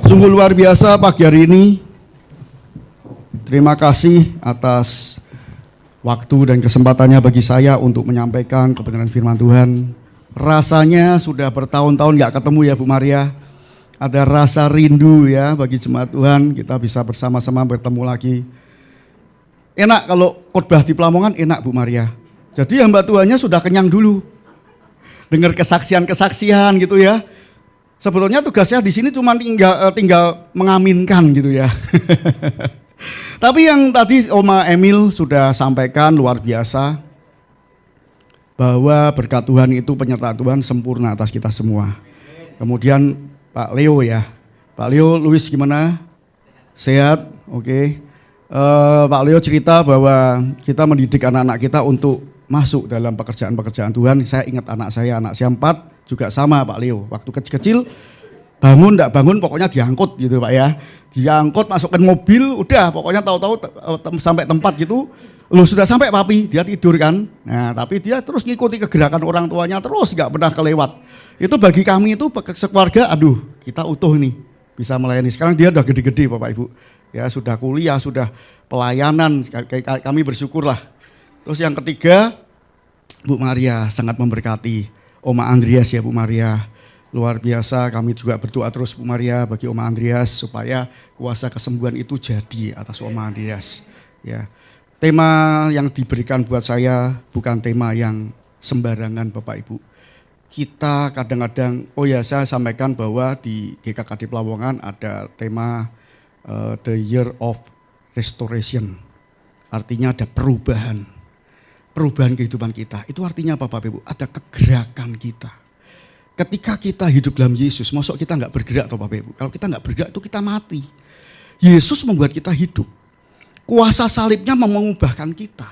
Sungguh luar biasa pagi hari ini. Terima kasih atas waktu dan kesempatannya bagi saya untuk menyampaikan kebenaran firman Tuhan. Rasanya sudah bertahun-tahun gak ketemu ya Bu Maria. Ada rasa rindu ya bagi jemaat Tuhan, kita bisa bersama-sama bertemu lagi. Enak kalau khotbah di Pelamongan, enak Bu Maria. Jadi hamba Tuhannya sudah kenyang dulu. Dengar kesaksian-kesaksian gitu ya. Sebetulnya tugasnya di sini cuma tinggal mengaminkan gitu ya. Tapi yang tadi Oma Emil sudah sampaikan luar biasa. Bahwa berkat Tuhan itu penyertaan Tuhan sempurna atas kita semua. Kemudian Pak Leo ya. Pak Leo, Luis gimana? Sehat? Oke. Pak Leo cerita bahwa kita mendidik anak-anak kita untuk masuk dalam pekerjaan-pekerjaan Tuhan. Saya ingat anak saya 4 juga sama Pak Leo. Waktu kecil-kecil bangun enggak bangun pokoknya diangkut gitu Pak ya. Diangkut masukkan mobil udah pokoknya tahu-tahu sampai tempat gitu. Loh sudah sampai papi, dia tidur kan. Nah tapi dia terus ngikuti kegerakan orang tuanya terus enggak pernah kelewat. Itu bagi kami itu sekeluarga aduh kita utuh nih bisa melayani. Sekarang dia udah gede-gede Bapak Ibu. Ya sudah kuliah, sudah pelayanan, kami bersyukurlah. Terus yang ketiga, Bu Maria sangat memberkati. Oma Andreas ya Bu Maria, luar biasa kami juga berdoa terus Bu Maria bagi Oma Andreas supaya kuasa kesembuhan itu jadi atas Oma Andreas. Ya, tema yang diberikan buat saya bukan tema yang sembarangan Bapak Ibu. Kita kadang-kadang, saya sampaikan bahwa di GKKD Pelamongan ada tema The Year of Restoration, artinya ada perubahan kehidupan kita. Itu artinya apa Bapak Ibu? Ada kegerakan kita. Ketika kita hidup dalam Yesus, masuk kita nggak bergerak toh Bapak Ibu. Kalau kita nggak bergerak itu kita mati. Yesus membuat kita hidup. Kuasa salibnya mengubahkan kita.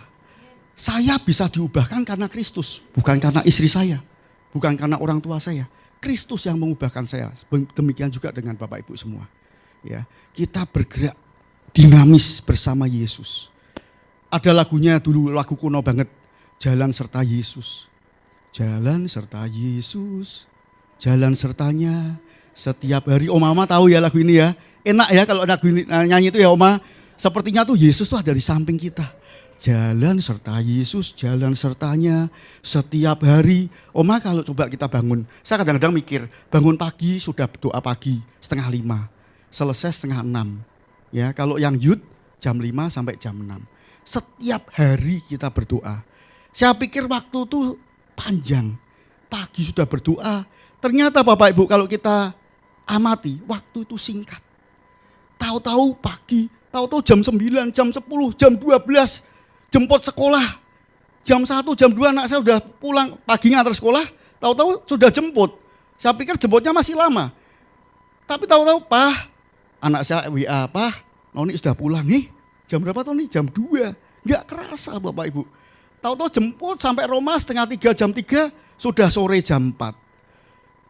Saya bisa diubahkan karena Kristus, bukan karena istri saya, bukan karena orang tua saya. Kristus yang mengubahkan saya. Demikian juga dengan Bapak Ibu semua. Ya, kita bergerak dinamis bersama Yesus. Ada lagunya dulu, lagu kuno banget. Jalan serta Yesus. Jalan serta Yesus. Jalan sertanya setiap hari. Oma tahu ya lagu ini ya. Enak ya kalau lagu ini, nyanyi itu ya Oma. Sepertinya tuh Yesus tuh ada di samping kita. Jalan serta Yesus, jalan sertanya setiap hari. Oma kalau coba kita bangun. Saya kadang-kadang mikir, bangun pagi sudah doa pagi 4:30. Selesai 5:30. Ya, kalau yang youth jam 5 sampai jam 6. Setiap hari kita berdoa. Saya pikir waktu itu panjang. Pagi sudah berdoa. Ternyata Bapak Ibu kalau kita amati waktu itu singkat. Tahu-tahu pagi, tahu-tahu jam 9, jam 10, jam 12 jemput sekolah. Jam 1, jam 2 anak saya sudah pulang pagi ngantar sekolah. Tahu-tahu sudah jemput. Saya pikir jemputnya masih lama. Tapi tahu-tahu anak saya WA, Noni sudah pulang nih. Jam berapa tuh nih? Jam 2. Enggak kerasa Bapak Ibu. Tahu-tahu jemput sampai Roma 2:30 jam 3 sudah sore jam 4.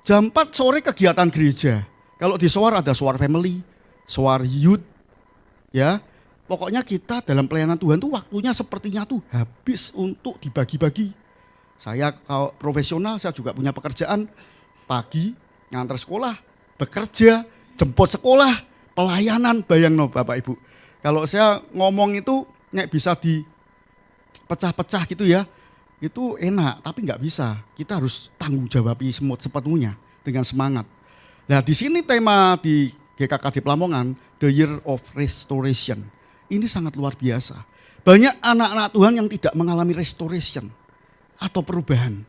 Jam 4 sore kegiatan gereja. Kalau di Soar ada Soar Family, Soar Youth. Ya. Pokoknya kita dalam pelayanan Tuhan tuh waktunya sepertinya tuh habis untuk dibagi-bagi. Saya kalau profesional saya juga punya pekerjaan pagi ngantar sekolah, bekerja, jemput sekolah, pelayanan, bayang Bapak Ibu. Kalau saya ngomong itu bisa dipecah-pecah gitu ya, itu enak tapi nggak bisa. Kita harus tanggung jawabi sepenuhnya dengan semangat. Nah di sini tema di GKKD Pelamongan, The Year of Restoration. Ini sangat luar biasa. Banyak anak-anak Tuhan yang tidak mengalami restoration atau perubahan.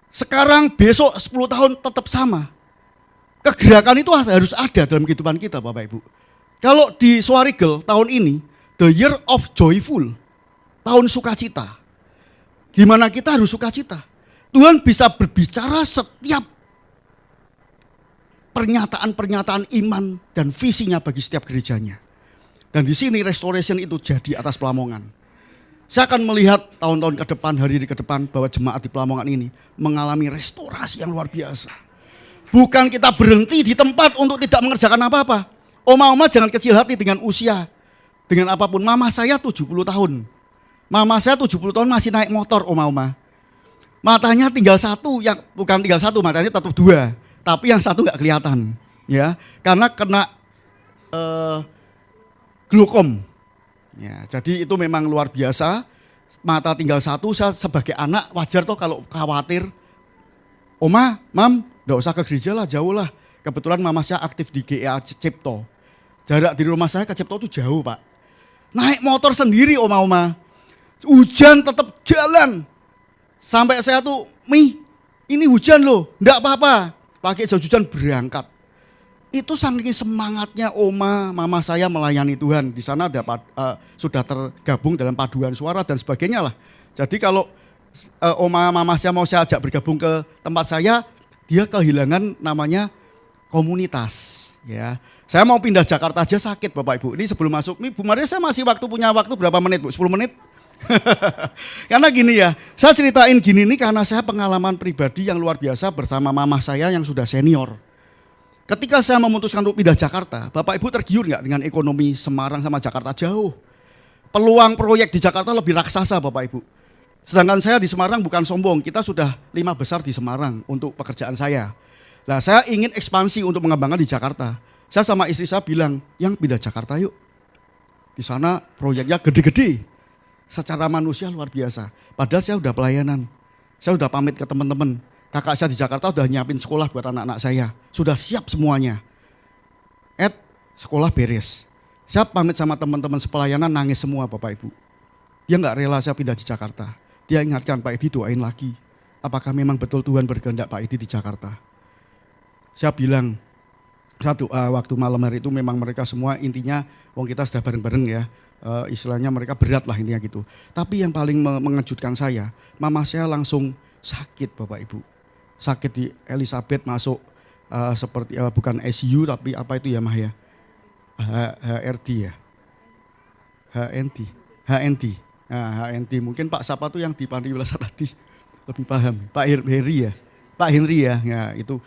Sekarang besok 10 tahun tetap sama. Kegerakan itu harus ada dalam kehidupan kita Bapak Ibu. Kalau di Swarigel tahun ini, The Year of Joyful, tahun sukacita. Gimana kita harus sukacita? Tuhan bisa berbicara setiap pernyataan-pernyataan iman dan visinya bagi setiap gerejanya. Dan di sini restoration itu jadi atas Pelamongan. Saya akan melihat tahun-tahun ke depan, hari ke depan bahwa jemaat di Pelamongan ini mengalami restorasi yang luar biasa. Bukan kita berhenti di tempat untuk tidak mengerjakan apa-apa. Oma jangan kecil hati dengan usia, dengan apapun. Mama saya 70 tahun. Mama saya 70 tahun masih naik motor Oma. Matanya tinggal satu, yang bukan tinggal satu, matanya tetap 2. Tapi yang satu nggak kelihatan. ya, karena kena glaukom. Ya, jadi itu memang luar biasa. Mata tinggal satu, saya sebagai anak wajar toh kalau khawatir. Oma, Mam, nggak usah ke gereja lah, jauh lah. Kebetulan mama saya aktif di GEA Cipto. Jarak di rumah saya ke Cipto itu jauh, Pak. Naik motor sendiri oma-oma. Hujan tetap jalan. Sampai saya tuh, Mi, ini hujan loh, nggak apa-apa. Pakai jas hujan berangkat. Itu saking semangatnya mama saya melayani Tuhan. Di sana ada sudah tergabung dalam paduan suara dan sebagainya lah. Jadi kalau mama saya mau saya ajak bergabung ke tempat saya, dia kehilangan namanya komunitas. Ya, saya mau pindah Jakarta aja sakit Bapak Ibu. Ini sebelum masuk, Bu Maria saya masih punya waktu berapa menit Bu? 10 menit? Karena gini ya, saya ceritain gini nih karena saya pengalaman pribadi yang luar biasa bersama mama saya yang sudah senior. Ketika saya memutuskan untuk pindah Jakarta, Bapak Ibu tergiur nggak dengan ekonomi Semarang sama Jakarta jauh? Peluang proyek di Jakarta lebih raksasa Bapak Ibu. Sedangkan saya di Semarang bukan sombong, kita sudah 5 besar di Semarang untuk pekerjaan saya. Nah saya ingin ekspansi untuk mengembangkan di Jakarta. Saya sama istri saya bilang, yang pindah Jakarta yuk. Di sana proyeknya gede-gede. Secara manusia luar biasa. Padahal saya udah pelayanan. Saya udah pamit ke teman-teman. Kakak saya di Jakarta udah nyiapin sekolah buat anak-anak saya. Sudah siap semuanya. Sekolah beres. Saya pamit sama teman-teman sepelayanan nangis semua Bapak Ibu. Dia nggak rela saya pindah di Jakarta. Dia ingatkan Pak Edi doain lagi. Apakah memang betul Tuhan berkehendak Pak Edi di Jakarta? Saya bilang, saya doa waktu malam hari itu memang mereka semua intinya, wong kita sudah bareng-bareng ya. Istilahnya mereka berat lah intinya gitu. Tapi yang paling mengejutkan saya, mama saya langsung sakit Bapak Ibu. Sakit di Elizabeth masuk seperti bukan ICU tapi apa itu ya Mah ya? HRD ya? HND. Nah, HND mungkin Pak siapa tuh yang di Pandri Wilasa tadi lebih paham. Pak Henry ya? Pak Henry ya, ya itu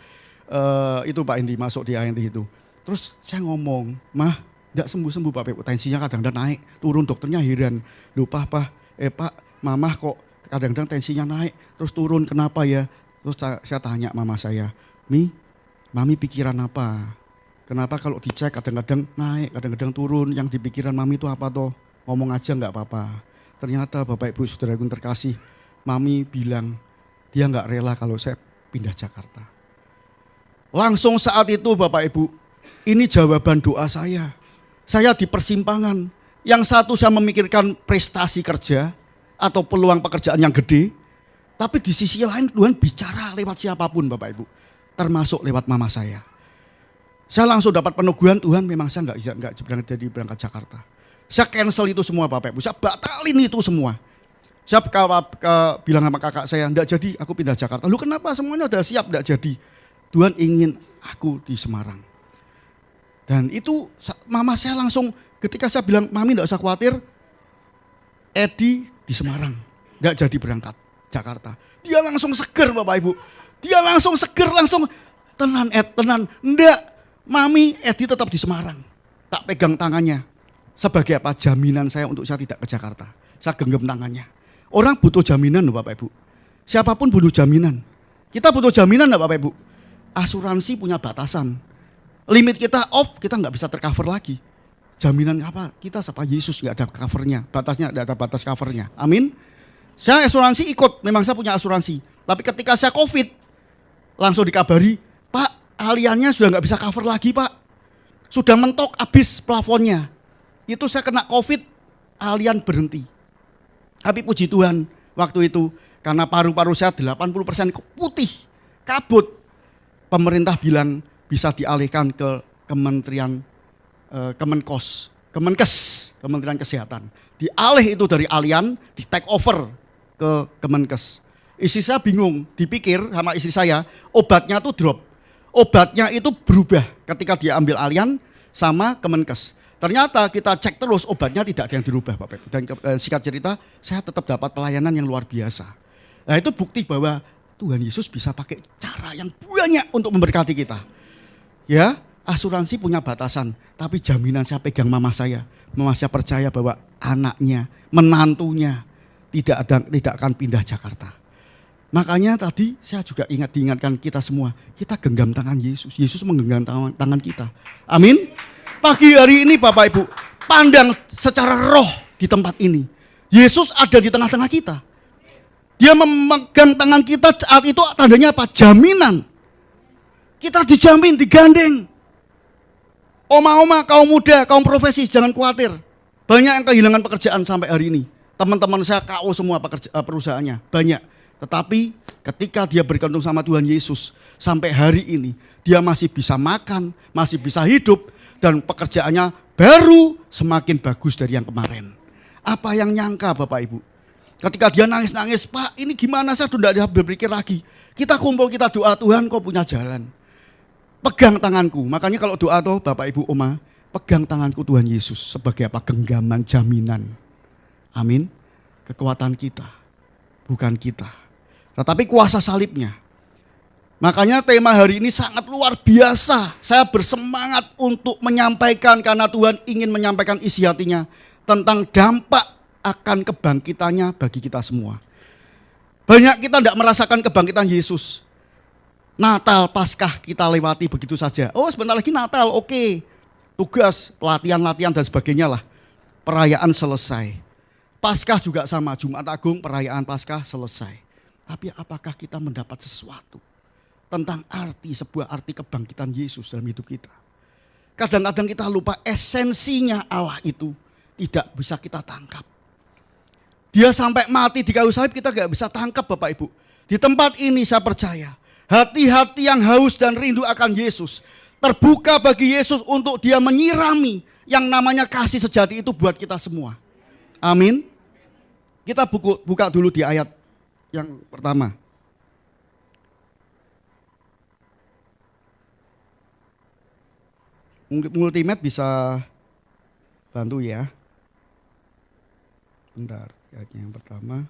Pak Henry masuk di HND itu. Terus saya ngomong, Mah enggak sembuh-sembuh Pak, tensinya kadang-kadang naik, turun dokternya heran. Loh Pak, Mamah kok kadang-kadang tensinya naik, terus turun kenapa ya? Terus saya tanya mama saya, Mami pikiran apa? Kenapa kalau dicek kadang-kadang naik, kadang-kadang turun, yang di pikiran Mami itu apa toh? Ngomong aja enggak apa-apa. Ternyata Bapak Ibu Saudaraku terkasih, Mami bilang dia enggak rela kalau saya pindah Jakarta. Langsung saat itu Bapak Ibu, ini jawaban doa saya. Saya di persimpangan, yang satu saya memikirkan prestasi kerja atau peluang pekerjaan yang gede, tapi di sisi lain Tuhan bicara lewat siapapun Bapak Ibu, termasuk lewat mama saya. Saya langsung dapat peneguhan Tuhan memang saya enggak berangkat Jakarta. Saya cancel itu semua Bapak Ibu, saya batalin itu semua. Saya bilang sama kakak saya, enggak jadi aku pindah Jakarta. Lu kenapa semuanya udah siap enggak jadi? Tuhan ingin aku di Semarang. Dan itu mama saya langsung ketika saya bilang, Mami enggak usah khawatir, Edi di Semarang, enggak jadi berangkat Jakarta. Dia langsung seger Bapak Ibu. Dia langsung seger, langsung tenan tenan. Enggak, Mami Edi tetap di Semarang. Tak pegang tangannya. Sebagai apa? Jaminan saya untuk saya tidak ke Jakarta. Saya genggam tangannya. Orang butuh jaminan loh Bapak Ibu. Siapapun butuh jaminan. Kita butuh jaminan loh Bapak Ibu. Asuransi punya batasan. Limit kita off, kita nggak bisa tercover lagi. Jaminan apa? Kita sama Yesus nggak ada covernya. Batasnya nggak ada batas covernya. Amin. Saya asuransi ikut, memang saya punya asuransi. Tapi ketika saya COVID, langsung dikabari, Pak aliannya sudah nggak bisa cover lagi Pak. Sudah mentok habis plafonnya. Itu saya kena COVID, alian berhenti. Tapi puji Tuhan waktu itu, karena paru-paru saya 80% putih, kabut. Pemerintah bilang bisa dialihkan ke Kementerian Kemenkes, Kementerian Kesehatan. Dialih itu dari alian, di take over ke Kemenkes. Istri saya bingung, dipikir sama istri saya, obatnya tuh drop. Obatnya itu berubah ketika dia ambil alian sama Kemenkes. Ternyata kita cek terus obatnya tidak ada yang dirubah Bapak Ibu. Dan singkat cerita, saya tetap dapat pelayanan yang luar biasa. Nah itu bukti bahwa Tuhan Yesus bisa pakai cara yang banyak untuk memberkati kita. Ya, asuransi punya batasan, tapi jaminan saya pegang mama saya. Mama saya percaya bahwa anaknya, menantunya tidak akan pindah Jakarta. Makanya tadi saya juga diingatkan kita semua, kita genggam tangan Yesus. Yesus menggenggam tangan kita. Amin. Pagi hari ini Bapak Ibu, pandang secara roh di tempat ini. Yesus ada di tengah-tengah kita. Dia memegang tangan kita saat itu tandanya apa? Jaminan. Kita dijamin, digandeng. Oma-oma, kaum muda, kaum profesi, jangan khawatir. Banyak yang kehilangan pekerjaan sampai hari ini. Teman-teman saya KO semua perusahaannya, banyak. Tetapi ketika dia bergantung sama Tuhan Yesus, sampai hari ini dia masih bisa makan, masih bisa hidup, dan pekerjaannya baru semakin bagus dari yang kemarin. Apa yang nyangka Bapak Ibu? Ketika dia nangis-nangis, Pak ini gimana, saya sudah berpikir lagi. Kita kumpul, kita doa, Tuhan kau punya jalan. Pegang tanganku, makanya kalau doa tuh Bapak Ibu Oma, pegang tanganku Tuhan Yesus sebagai apa? Genggaman jaminan. Amin. Kekuatan kita, bukan kita. Tetapi kuasa salibnya. Makanya tema hari ini sangat luar biasa. Saya bersemangat untuk menyampaikan karena Tuhan ingin menyampaikan isi hatinya tentang dampak akan kebangkitannya bagi kita semua. Banyak kita tidak merasakan kebangkitan Yesus. Natal, Paskah kita lewati begitu saja. Oh sebentar lagi Natal, oke. Tugas, latihan-latihan dan sebagainya lah. Perayaan selesai. Paskah juga sama, Jumat Agung, perayaan Paskah selesai. Tapi apakah kita mendapat sesuatu tentang sebuah arti kebangkitan Yesus dalam hidup kita? Kadang-kadang kita lupa esensinya Allah itu tidak bisa kita tangkap. Dia sampai mati di kayu salib kita gak bisa tangkap Bapak Ibu. Di tempat ini saya percaya hati-hati yang haus dan rindu akan Yesus terbuka bagi Yesus untuk dia menyirami yang namanya kasih sejati itu buat kita semua. Amin. Kita buka dulu di ayat yang pertama. Multimed bisa bantu ya. Bentar, ayatnya yang pertama.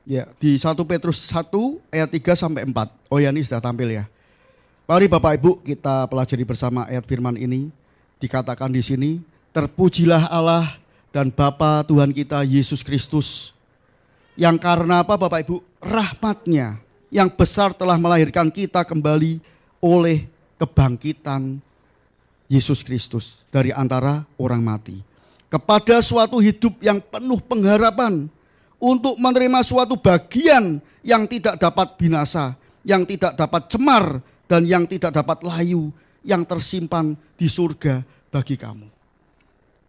Ya, di 1 Petrus 1 ayat 3 sampai 4. Oh ya, ini sudah tampil ya. Mari Bapak Ibu kita pelajari bersama ayat firman ini. Dikatakan di sini, terpujilah Allah dan Bapa Tuhan kita Yesus Kristus. Yang karena apa Bapak Ibu? Rahmat-Nya yang besar telah melahirkan kita kembali oleh kebangkitan Yesus Kristus dari antara orang mati. Kepada suatu hidup yang penuh pengharapan. Untuk menerima suatu bagian yang tidak dapat binasa, yang tidak dapat cemar, dan yang tidak dapat layu, yang tersimpan di surga bagi kamu.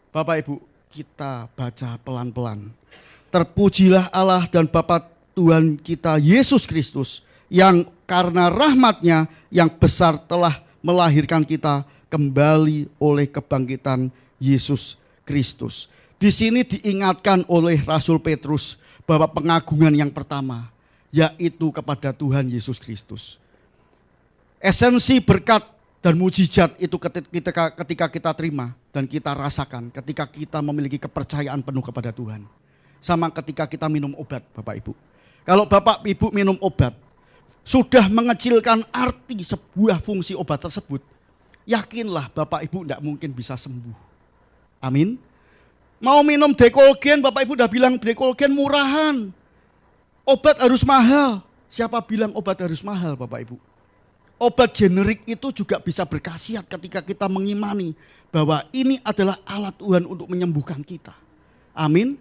Bapak Ibu, kita baca pelan-pelan. Terpujilah Allah dan Bapa Tuhan kita Yesus Kristus, yang karena rahmat-Nya yang besar telah melahirkan kita kembali oleh kebangkitan Yesus Kristus. Di sini diingatkan oleh Rasul Petrus bahwa pengagungan yang pertama yaitu kepada Tuhan Yesus Kristus. Esensi berkat dan mujizat itu ketika kita terima dan kita rasakan ketika kita memiliki kepercayaan penuh kepada Tuhan. Sama ketika kita minum obat Bapak Ibu. Kalau Bapak Ibu minum obat sudah mengecilkan arti sebuah fungsi obat tersebut, yakinlah Bapak Ibu tidak mungkin bisa sembuh. Amin. Mau minum Dekolgen, Bapak Ibu udah bilang Dekolgen murahan. Obat harus mahal. Siapa bilang obat harus mahal Bapak Ibu? Obat generik itu juga bisa berkhasiat ketika kita mengimani bahwa ini adalah alat Tuhan untuk menyembuhkan kita. Amin.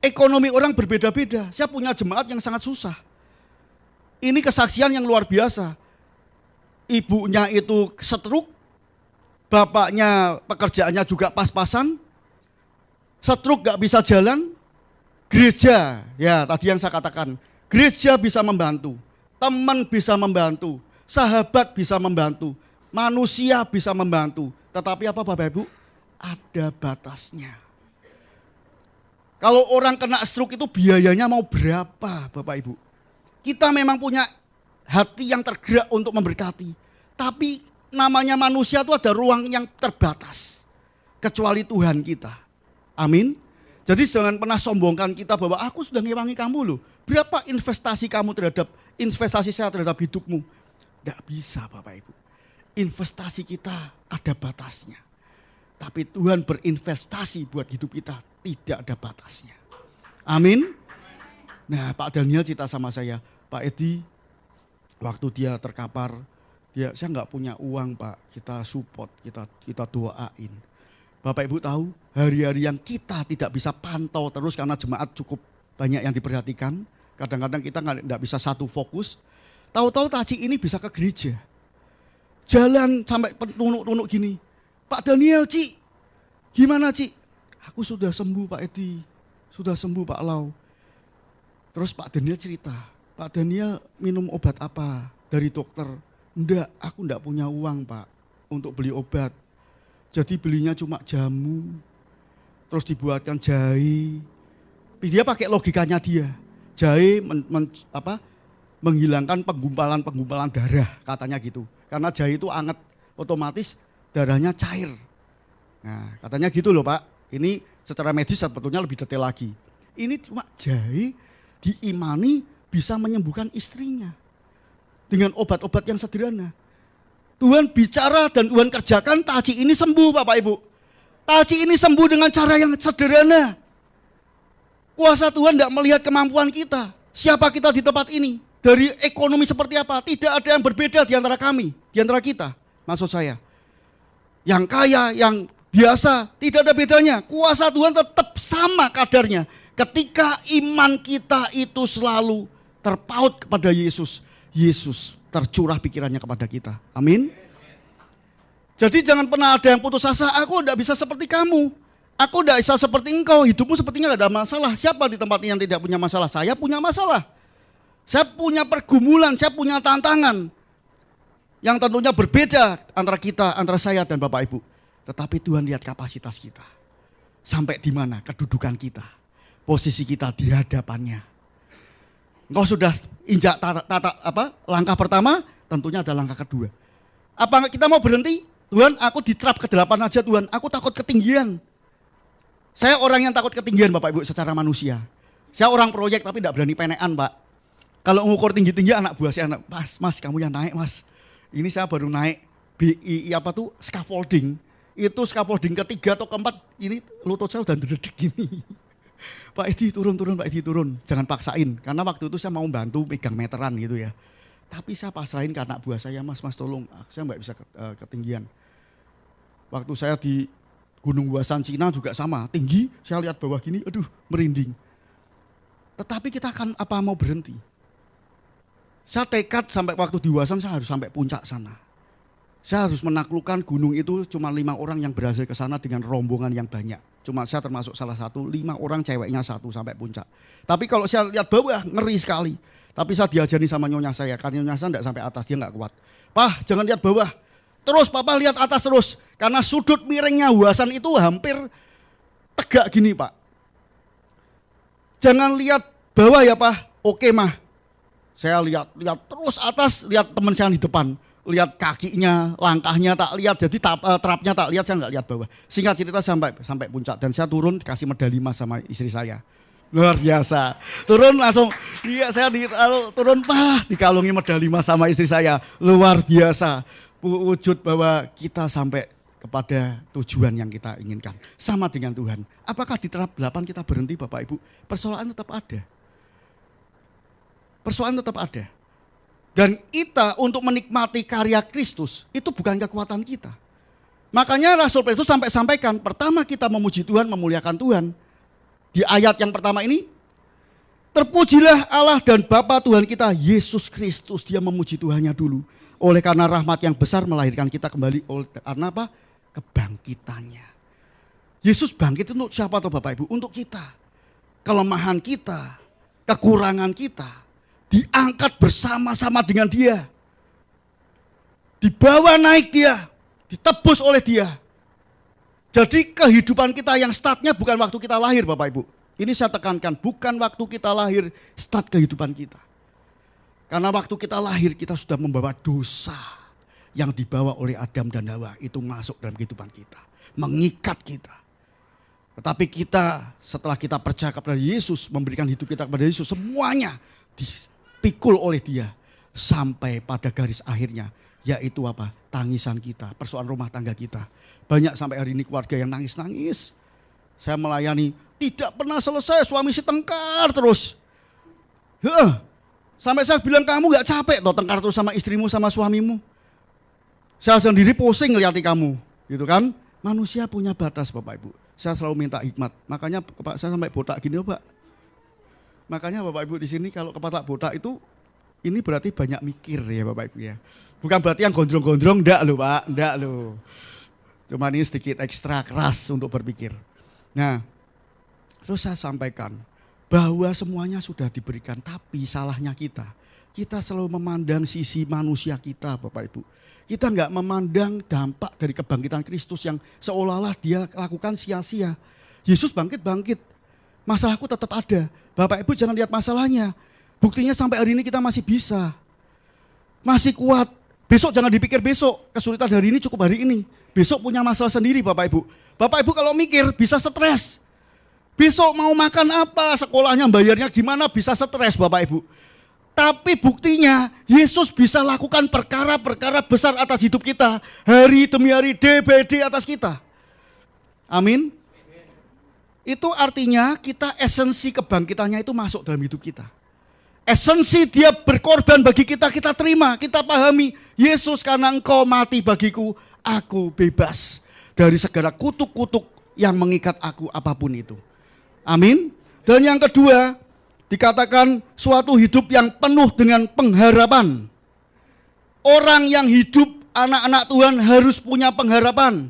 Ekonomi orang berbeda-beda. Saya punya jemaat yang sangat susah. Ini kesaksian yang luar biasa. Ibunya itu stroke, bapaknya pekerjaannya juga pas-pasan. Stroke gak bisa jalan, gereja, ya tadi yang saya katakan, gereja bisa membantu, teman bisa membantu, sahabat bisa membantu, manusia bisa membantu. Tetapi apa Bapak Ibu? Ada batasnya. Kalau orang kena stroke itu biayanya mau berapa Bapak Ibu? Kita memang punya hati yang tergerak untuk memberkati. Tapi namanya manusia itu ada ruang yang terbatas. Kecuali Tuhan kita. Amin. Jadi jangan pernah sombongkan kita bahwa aku sudah ngewangi kamu loh. Berapa investasi kamu investasi saya terhadap hidupmu? Tidak bisa Bapak Ibu. Investasi kita ada batasnya. Tapi Tuhan berinvestasi buat hidup kita tidak ada batasnya. Amin. Nah Pak Daniel cerita sama saya, Pak Edi waktu dia terkapar, saya nggak punya uang Pak, kita support, kita doain. Bapak Ibu tahu hari-hari yang kita tidak bisa pantau terus karena jemaat cukup banyak yang diperhatikan. Kadang-kadang kita nggak bisa satu fokus. Tahu-tahu Taci ini bisa ke gereja. Jalan sampai tunuk-tunuk gini. Pak Daniel, Ci, gimana Ci? Aku sudah sembuh Pak Edi, sudah sembuh Pak Lau. Terus Pak Daniel cerita, Pak Daniel minum obat apa dari dokter? Enggak, aku enggak punya uang Pak untuk beli obat. Jadi belinya cuma jamu, terus dibuatkan jahe. Dia pakai logikanya dia, jahe menghilangkan penggumpalan darah katanya gitu. Karena jahe itu anget, otomatis darahnya cair. Nah katanya gitu loh Pak, ini secara medis sebetulnya lebih detail lagi. Ini cuma jahe diimani bisa menyembuhkan istrinya dengan obat-obat yang sederhana. Tuhan bicara dan Tuhan kerjakan, Taci ini sembuh Bapak Ibu. Taci ini sembuh dengan cara yang sederhana. Kuasa Tuhan tidak melihat kemampuan kita. Siapa kita di tempat ini? Dari ekonomi seperti apa? Tidak ada yang berbeda di antara kami, di antara kita. Maksud saya, yang kaya, yang biasa, tidak ada bedanya. Kuasa Tuhan tetap sama kadarnya. Ketika iman kita itu selalu terpaut kepada Yesus, Yesus tercurah pikirannya kepada kita. Amin. Jadi jangan pernah ada yang putus asa, aku tidak bisa seperti kamu. Aku tidak bisa seperti engkau, hidupmu sepertinya tidak ada masalah. Siapa di tempat ini yang tidak punya masalah? Saya punya masalah. Saya punya pergumulan, saya punya tantangan. Yang tentunya berbeda antara kita, antara saya dan Bapak Ibu. Tetapi Tuhan lihat kapasitas kita. Sampai di mana kedudukan kita. Posisi kita di hadapannya. Engkau sudah injak langkah pertama, tentunya ada langkah kedua. Apa kita mau berhenti? Tuhan, aku diterap ke 8 aja Tuhan, aku takut ketinggian. Saya orang yang takut ketinggian Bapak Ibu secara manusia. Saya orang proyek tapi tidak berani penekan Pak. Kalau ngukur tinggi-tinggi anak buah saya, mas kamu yang naik mas. Ini saya baru naik scaffolding. Itu scaffolding ketiga atau keempat, ini lutut saya udah dedek gini. Pak Edi turun Pak Edi turun, jangan paksain. Karena waktu itu saya mau bantu pegang meteran gitu ya. Tapi saya pasrahin ke anak buah saya, mas tolong, saya nggak bisa ketinggian. Waktu saya di Gunung Huasan Cina juga sama, tinggi, saya lihat bawah gini, aduh merinding. Tetapi kita akan mau berhenti? Saya tekad sampai waktu di Huasan saya harus sampai puncak sana. Saya harus menaklukkan gunung itu cuma 5 orang yang berhasil ke sana dengan rombongan yang banyak. Cuma saya termasuk salah satu, 5 orang ceweknya 1 sampai puncak. Tapi kalau saya lihat bawah ngeri sekali. Tapi saya diajari sama nyonya saya, karena nyonya saya tidak sampai atas, dia nggak kuat. Pak jangan lihat bawah, terus papa lihat atas terus. Karena sudut miringnya Huasan itu hampir tegak gini Pak. Jangan lihat bawah ya Pak, oke mah. Saya lihat terus atas, lihat teman saya di depan. Lihat kakinya, langkahnya tak lihat, jadi terapnya tak lihat, saya nggak lihat bawah. Singkat cerita sampai puncak dan saya turun dikasih medali emas sama istri saya. Luar biasa. Turun langsung, iya saya turun Pak, dikalungi medali emas sama istri saya. Luar biasa. Wujud bahwa kita sampai kepada tujuan yang kita inginkan. Sama dengan Tuhan. Apakah di tahap 8 kita berhenti Bapak Ibu? Persoalan tetap ada. Persoalan tetap ada. Dan kita untuk menikmati karya Kristus itu bukan kekuatan kita. Makanya Rasul Petrus sampai sampaikan, pertama kita memuji Tuhan, memuliakan Tuhan. Di ayat yang pertama ini, terpujilah Allah dan Bapa Tuhan kita Yesus Kristus. Dia memuji Tuhannya dulu. Oleh karena rahmat yang besar melahirkan kita kembali. Karena apa? Kebangkitannya. Yesus bangkit untuk siapa atau Bapak Ibu? Untuk kita. Kelemahan kita, kekurangan kita. Diangkat bersama-sama dengan dia. Dibawa naik dia. Ditebus oleh dia. Jadi kehidupan kita yang startnya bukan waktu kita lahir Bapak Ibu. Ini saya tekankan, bukan waktu kita lahir start kehidupan kita. Karena waktu kita lahir kita sudah membawa dosa yang dibawa oleh Adam dan Hawa. Itu masuk dalam kehidupan kita. Mengikat kita. Tetapi kita setelah kita percaya kepada Yesus, memberikan hidup kita kepada Yesus, semuanya dipikul oleh Dia sampai pada garis akhirnya, yaitu apa? Tangisan kita, persoalan rumah tangga kita. Banyak sampai hari ini keluarga yang nangis-nangis. Saya melayani, tidak pernah selesai, suami si tengkar terus. Sampai saya bilang, kamu gak capek toh tengkar terus sama istrimu, sama suamimu? Saya sendiri pusing ngeliati kamu, gitu kan? Manusia punya batas, Bapak Ibu. Saya selalu minta hikmat. Makanya saya sampai botak gini, Pak. Makanya Bapak Ibu di sini kalau kepala botak itu, ini berarti banyak mikir ya Bapak Ibu ya. Bukan berarti yang gondrong-gondrong, enggak loh Pak, enggak loh. Cuma ini sedikit ekstra keras untuk berpikir. Nah, terus saya sampaikan bahwa semuanya sudah diberikan, tapi salahnya kita. Kita selalu memandang sisi manusia kita, Bapak Ibu. Kita enggak memandang dampak dari kebangkitan Kristus yang seolah-olah Dia lakukan sia-sia. Yesus bangkit-bangkit, masalahku tetap ada. Bapak Ibu jangan lihat masalahnya. Buktinya sampai hari ini kita masih bisa. Masih kuat. Besok jangan dipikir besok, kesulitan hari ini cukup hari ini. Besok punya masalah sendiri Bapak Ibu. Bapak Ibu kalau mikir bisa stres. Besok mau makan apa, sekolahnya bayarnya gimana, bisa stres Bapak Ibu. Tapi buktinya Yesus bisa lakukan perkara-perkara besar atas hidup kita. Hari demi hari, DBD atas kita. Amin. Itu artinya kita esensi kebangkitannya itu masuk dalam hidup kita. Esensi Dia berkorban bagi kita, kita terima, kita pahami. Yesus, karena Engkau mati bagiku, aku bebas dari segala kutuk-kutuk yang mengikat aku apapun itu. Amin. Dan yang kedua, dikatakan suatu hidup yang penuh dengan pengharapan. Orang yang hidup anak-anak Tuhan harus punya pengharapan.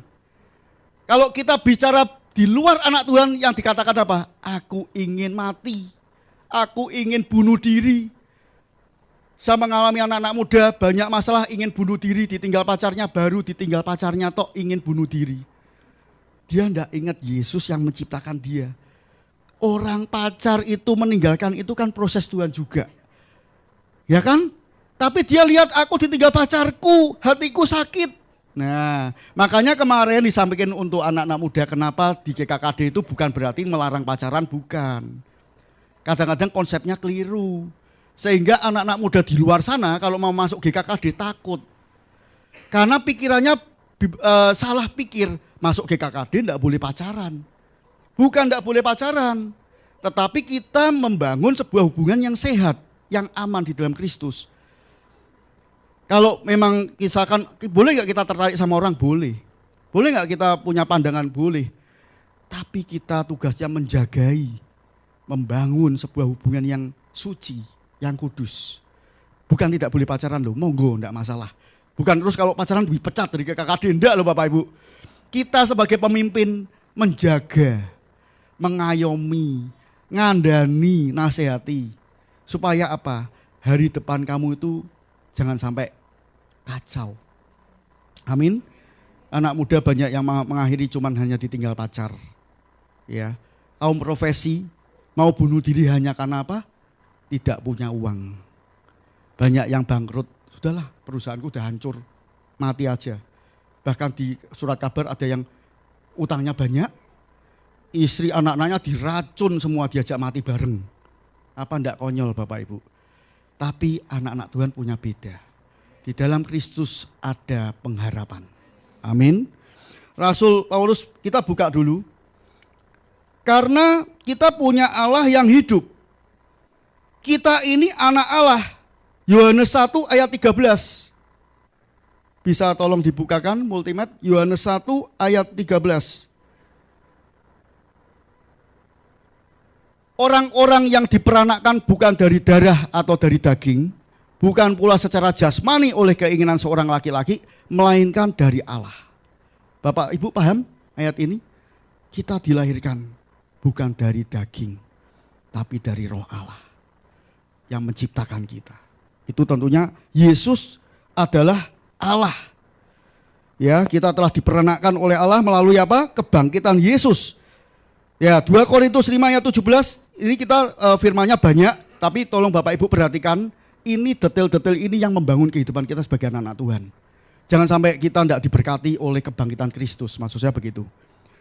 Kalau kita bicara di luar anak Tuhan yang dikatakan apa? Aku ingin mati, aku ingin bunuh diri. Saya mengalami anak-anak muda banyak masalah, ingin bunuh diri, ditinggal pacarnya, baru ditinggal pacarnya tok ingin bunuh diri. Dia tidak ingat Yesus yang menciptakan dia. Orang pacar itu meninggalkan itu kan proses Tuhan juga. Ya kan? Tapi dia lihat aku ditinggal pacarku, hatiku sakit. Nah, makanya kemarin disampaikan untuk anak-anak muda, kenapa di GKKD itu bukan berarti melarang pacaran, bukan. Kadang-kadang konsepnya keliru. Sehingga anak-anak muda di luar sana kalau mau masuk GKKD takut. Karena pikirannya salah pikir, masuk GKKD enggak boleh pacaran. Bukan tidak boleh pacaran, tetapi kita membangun sebuah hubungan yang sehat, yang aman di dalam Kristus. Kalau memang misalkan, boleh nggak kita tertarik sama orang? Boleh. Boleh nggak kita punya pandangan? Boleh. Tapi kita tugasnya menjagai, membangun sebuah hubungan yang suci, yang kudus. Bukan tidak boleh pacaran loh, monggo enggak masalah. Bukan terus kalau pacaran dipecat dari KKD, enggak loh Bapak Ibu. Kita sebagai pemimpin menjaga, mengayomi, ngandani, nasihati. Supaya apa? Hari depan kamu itu jangan sampai kacau. Amin. Anak muda banyak yang mengakhiri cuman hanya ditinggal pacar. Ya. Kaum profesi mau bunuh diri hanya karena apa? Tidak punya uang. Banyak yang bangkrut. Sudahlah, perusahaanku udah hancur. Mati aja. Bahkan di surat kabar ada yang utangnya banyak. Istri anak-anaknya diracun semua, diajak mati bareng. Apa enggak konyol Bapak Ibu? Tapi anak-anak Tuhan punya beda. Di dalam Kristus ada pengharapan. Amin. Rasul Paulus, kita buka dulu. Karena kita punya Allah yang hidup. Kita ini anak Allah. Yohanes 1 ayat 13. Bisa tolong dibukakan multimed, Yohanes 1 ayat 13. Orang-orang yang diperanakkan bukan dari darah atau dari daging, bukan pula secara jasmani oleh keinginan seorang laki-laki, melainkan dari Allah. Bapak Ibu paham ayat ini? Kita dilahirkan bukan dari daging, tapi dari Roh Allah yang menciptakan kita. Itu tentunya Yesus adalah Allah. Ya, kita telah diperanakkan oleh Allah melalui apa? Kebangkitan Yesus. Ya, 2 Korintus 5 ayat 17, ini kita firmannya banyak, tapi tolong Bapak Ibu perhatikan, ini detail-detail ini yang membangun kehidupan kita sebagai anak-anak Tuhan. Jangan sampai kita tidak diberkati oleh kebangkitan Kristus, maksud saya begitu.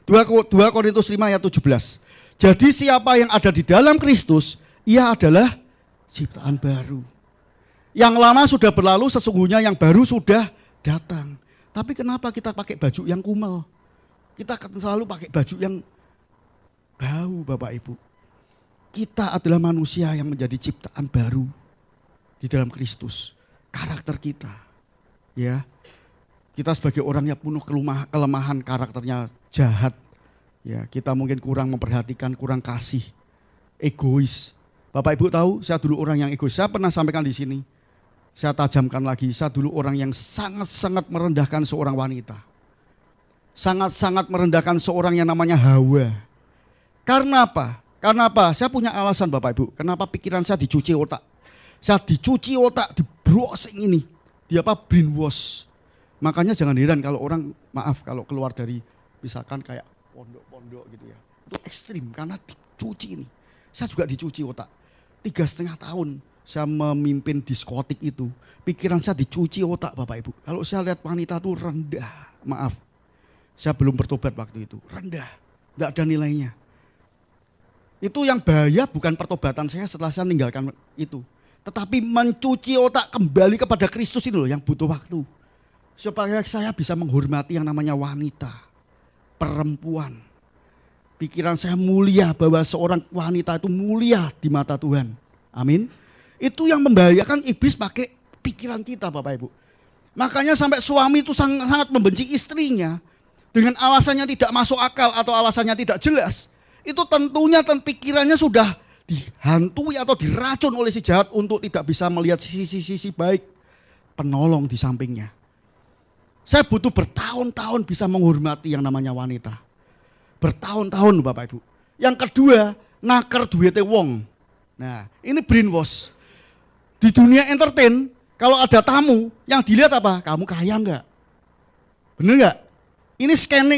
2 Korintus 5 ayat 17. Jadi siapa yang ada di dalam Kristus, ia adalah ciptaan baru. Yang lama sudah berlalu, sesungguhnya yang baru sudah datang. Tapi kenapa kita pakai baju yang kumel? Kita selalu pakai baju yang bau, Bapak Ibu. Kita adalah manusia yang menjadi ciptaan baru di dalam Kristus. Karakter kita, ya. Kita sebagai orang yang penuh kelemahan, karakternya jahat. Ya, kita mungkin kurang memperhatikan, kurang kasih, egois. Bapak Ibu tahu, saya dulu orang yang egois. Saya pernah sampaikan di sini. Saya tajamkan lagi, saya dulu orang yang sangat-sangat merendahkan seorang wanita. Sangat-sangat merendahkan seorang yang namanya Hawa. Karena apa? Karena apa? Saya punya alasan Bapak Ibu. Kenapa pikiran saya dicuci otak? Saya dicuci otak, di browsing ini. Di apa? Brainwash. Makanya jangan heran kalau orang, maaf, kalau keluar dari misalkan kayak pondok-pondok gitu ya. Itu ekstrim karena dicuci ini. Saya juga dicuci otak. 3,5 tahun saya memimpin diskotik itu. Pikiran saya dicuci otak Bapak Ibu. Kalau saya lihat wanita itu rendah, maaf. Saya belum bertobat waktu itu. Rendah, tidak ada nilainya. Itu yang bahaya bukan pertobatan saya setelah saya meninggalkan itu. Tetapi mencuci otak kembali kepada Kristus itu loh yang butuh waktu. Supaya saya bisa menghormati yang namanya wanita, perempuan. Pikiran saya mulia bahwa seorang wanita itu mulia di mata Tuhan. Amin. Itu yang membahayakan iblis pakai pikiran kita Bapak Ibu. Makanya sampai suami itu sangat membenci istrinya. Dengan alasannya tidak masuk akal atau alasannya tidak jelas. Itu tentunya pikirannya sudah dihantui atau diracun oleh si jahat untuk tidak bisa melihat sisi-sisi baik penolong di sampingnya. Saya butuh bertahun-tahun bisa menghormati yang namanya wanita. Bertahun-tahun Bapak Ibu. Yang kedua, naker duwite wong. Nah, ini brainwash. Di dunia entertain, kalau ada tamu, yang dilihat apa? Kamu kaya enggak? Bener enggak? Ini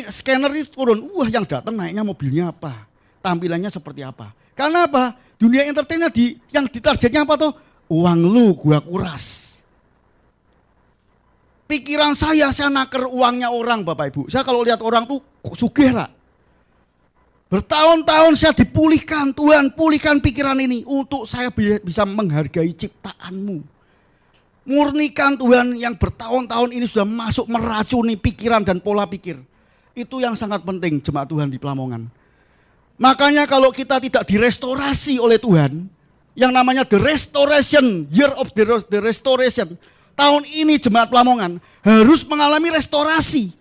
scanner itu turun. Wah, yang datang naiknya mobilnya apa? Tampilannya seperti apa? Karena apa? Dunia entertainnya yang ditargetnya apa tuh? Uang lu gua kuras. Pikiran saya naker uangnya orang Bapak Ibu. Saya kalau lihat orang tuh sugih lah. Bertahun-tahun saya dipulihkan, Tuhan pulihkan pikiran ini untuk saya bisa menghargai ciptaanmu. Murnikan Tuhan yang bertahun-tahun ini sudah masuk meracuni pikiran dan pola pikir. Itu yang sangat penting jemaat Tuhan di Pelamongan. Makanya kalau kita tidak direstorasi oleh Tuhan, yang namanya the restoration, year of the restoration. Tahun ini jemaat Pelamongan harus mengalami restorasi.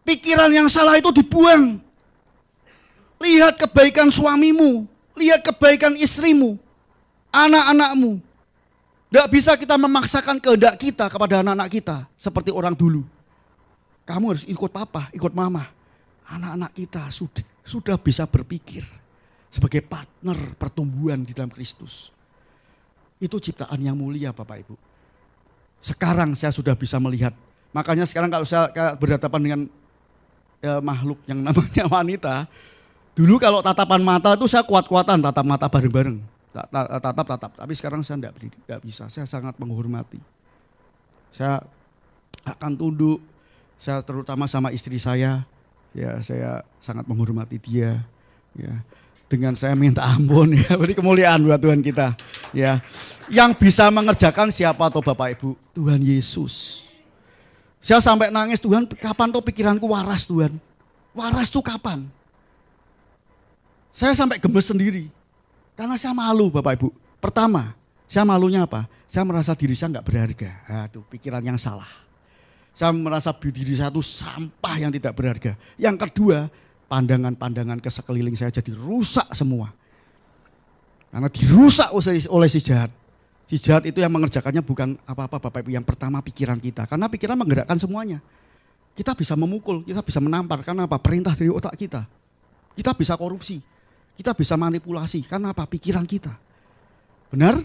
Pikiran yang salah itu dibuang. Lihat kebaikan suamimu, lihat kebaikan istrimu, anak-anakmu. Tidak bisa kita memaksakan kehendak kita kepada anak-anak kita seperti orang dulu. Kamu harus ikut papa, ikut mama. Anak-anak kita sudah bisa berpikir sebagai partner pertumbuhan di dalam Kristus. Itu ciptaan yang mulia Bapak Ibu. Sekarang saya sudah bisa melihat. Makanya sekarang kalau saya berhadapan dengan makhluk yang namanya wanita. Dulu kalau tatapan mata itu saya kuat-kuatan tatap mata bareng-bareng. Tatap. Tapi sekarang saya tidak bisa. Saya sangat menghormati. Saya akan tunduk. Saya terutama sama istri saya. Ya, saya sangat menghormati dia. Ya. Dengan saya minta ampun ya, beri kemuliaan buat Tuhan kita. Ya, yang bisa mengerjakan siapa toh Bapak Ibu? Tuhan Yesus. Saya sampai nangis, Tuhan kapan toh pikiranku waras Tuhan? Waras tuh kapan? Saya sampai gemes sendiri. Karena saya malu Bapak Ibu. Pertama, saya malunya apa? Saya merasa diri saya enggak berharga. Nah, itu pikiran yang salah. Saya merasa diri saya itu sampah yang tidak berharga. Yang kedua, pandangan-pandangan ke sekeliling saya jadi rusak semua. Karena dirusak oleh si jahat. Si jahat itu yang mengerjakannya bukan apa-apa Bapak Ibu. Yang pertama pikiran kita. Karena pikiran menggerakkan semuanya. Kita bisa memukul, kita bisa menampar. Karena apa? Perintah dari otak kita. Kita bisa korupsi. Kita bisa manipulasi. Karena apa? Pikiran kita. Benar?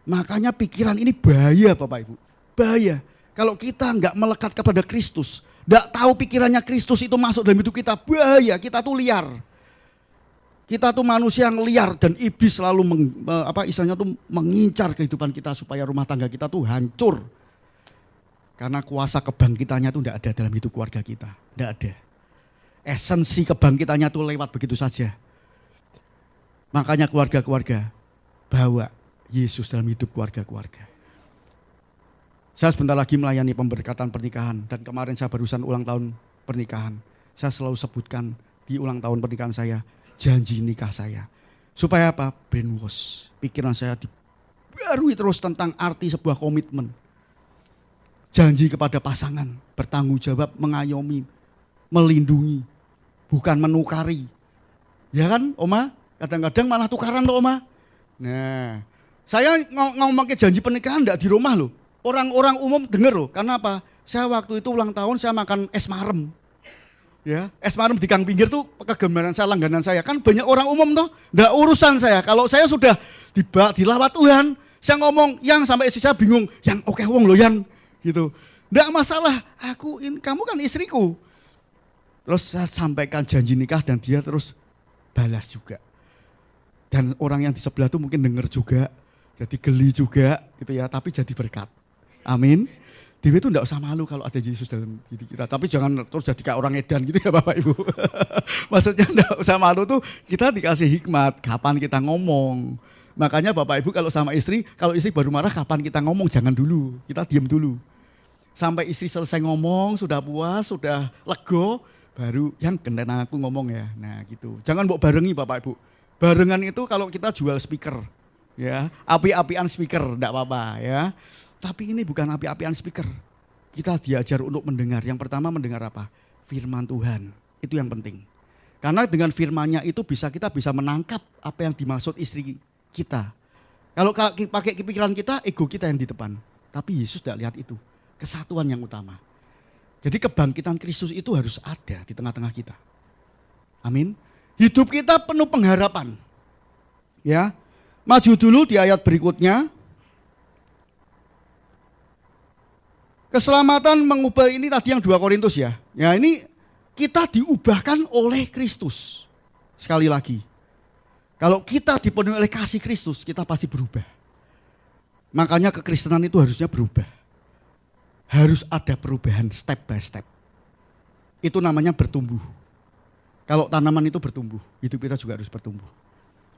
Makanya pikiran ini bahaya Bapak Ibu. Bahaya. Kalau kita enggak melekat kepada Kristus. Tidak tahu pikirannya Kristus itu masuk dalam hidup kita, bahaya, kita tuh liar. Kita tuh manusia yang liar dan iblis selalu istilahnya tuh mengincar kehidupan kita supaya rumah tangga kita tuh hancur. Karena kuasa kebangkitannya tuh tidak ada dalam hidup keluarga kita, tidak ada. Esensi kebangkitannya tuh lewat begitu saja. Makanya keluarga-keluarga, bawa Yesus dalam hidup keluarga-keluarga. Saya sebentar lagi melayani pemberkatan pernikahan. Dan kemarin saya barusan ulang tahun pernikahan. Saya selalu sebutkan di ulang tahun pernikahan saya, janji nikah saya. Supaya apa? Brainwash. Pikiran saya dibarui terus tentang arti sebuah komitmen. Janji kepada pasangan, bertanggung jawab, mengayomi, melindungi, bukan menukari. Ya kan, Oma? Kadang-kadang malah tukaran loh, Oma. Nah, saya ngomong ke janji pernikahan enggak di rumah loh. Orang-orang umum dengar loh. Karena apa? Saya waktu itu ulang tahun saya makan es marem. Ya, es marem di Gang Pinggir tuh kegemaran saya, langganan saya. Kan banyak orang umum tuh, enggak urusan saya. Kalau saya sudah dilawat Tuhan, saya ngomong, yang sampai istri saya bingung, yang oke wong loh yang gitu. Enggak masalah, kamu kan istriku. Terus saya sampaikan janji nikah dan dia terus balas juga. Dan orang yang di sebelah tuh mungkin dengar juga, jadi geli juga gitu ya, tapi jadi berkat. Amin. Dewi itu enggak usah malu kalau ada Yesus dalam diri kita. Tapi jangan terus jadi kayak orang edan gitu ya Bapak Ibu. Maksudnya enggak usah malu tuh, kita dikasih hikmat kapan kita ngomong. Makanya Bapak Ibu kalau sama istri, kalau istri baru marah kapan kita ngomong, jangan dulu. Kita diam dulu. Sampai istri selesai ngomong, sudah puas, sudah lego, baru yang gendana aku ngomong ya. Nah gitu. Jangan bawa barengi Bapak Ibu. Barengan itu kalau kita jual speaker. Ya, api-apian speaker, enggak apa-apa ya. Tapi ini bukan api-apian speaker. Kita diajar untuk mendengar. Yang pertama mendengar apa? Firman Tuhan. Itu yang penting. Karena dengan firman-Nya itu kita bisa menangkap apa yang dimaksud istri kita. Kalau pakai pikiran kita, ego kita yang di depan. Tapi Yesus tidak lihat itu. Kesatuan yang utama. Jadi kebangkitan Kristus itu harus ada di tengah-tengah kita. Amin. Hidup kita penuh pengharapan. Ya. Maju dulu di ayat berikutnya. Keselamatan mengubah ini tadi yang 2 Korintus ya. Ya ini kita diubahkan oleh Kristus. Sekali lagi. Kalau kita dipenuhi oleh kasih Kristus, kita pasti berubah. Makanya kekristenan itu harusnya berubah. Harus ada perubahan step by step. Itu namanya bertumbuh. Kalau tanaman itu bertumbuh, hidup kita juga harus bertumbuh.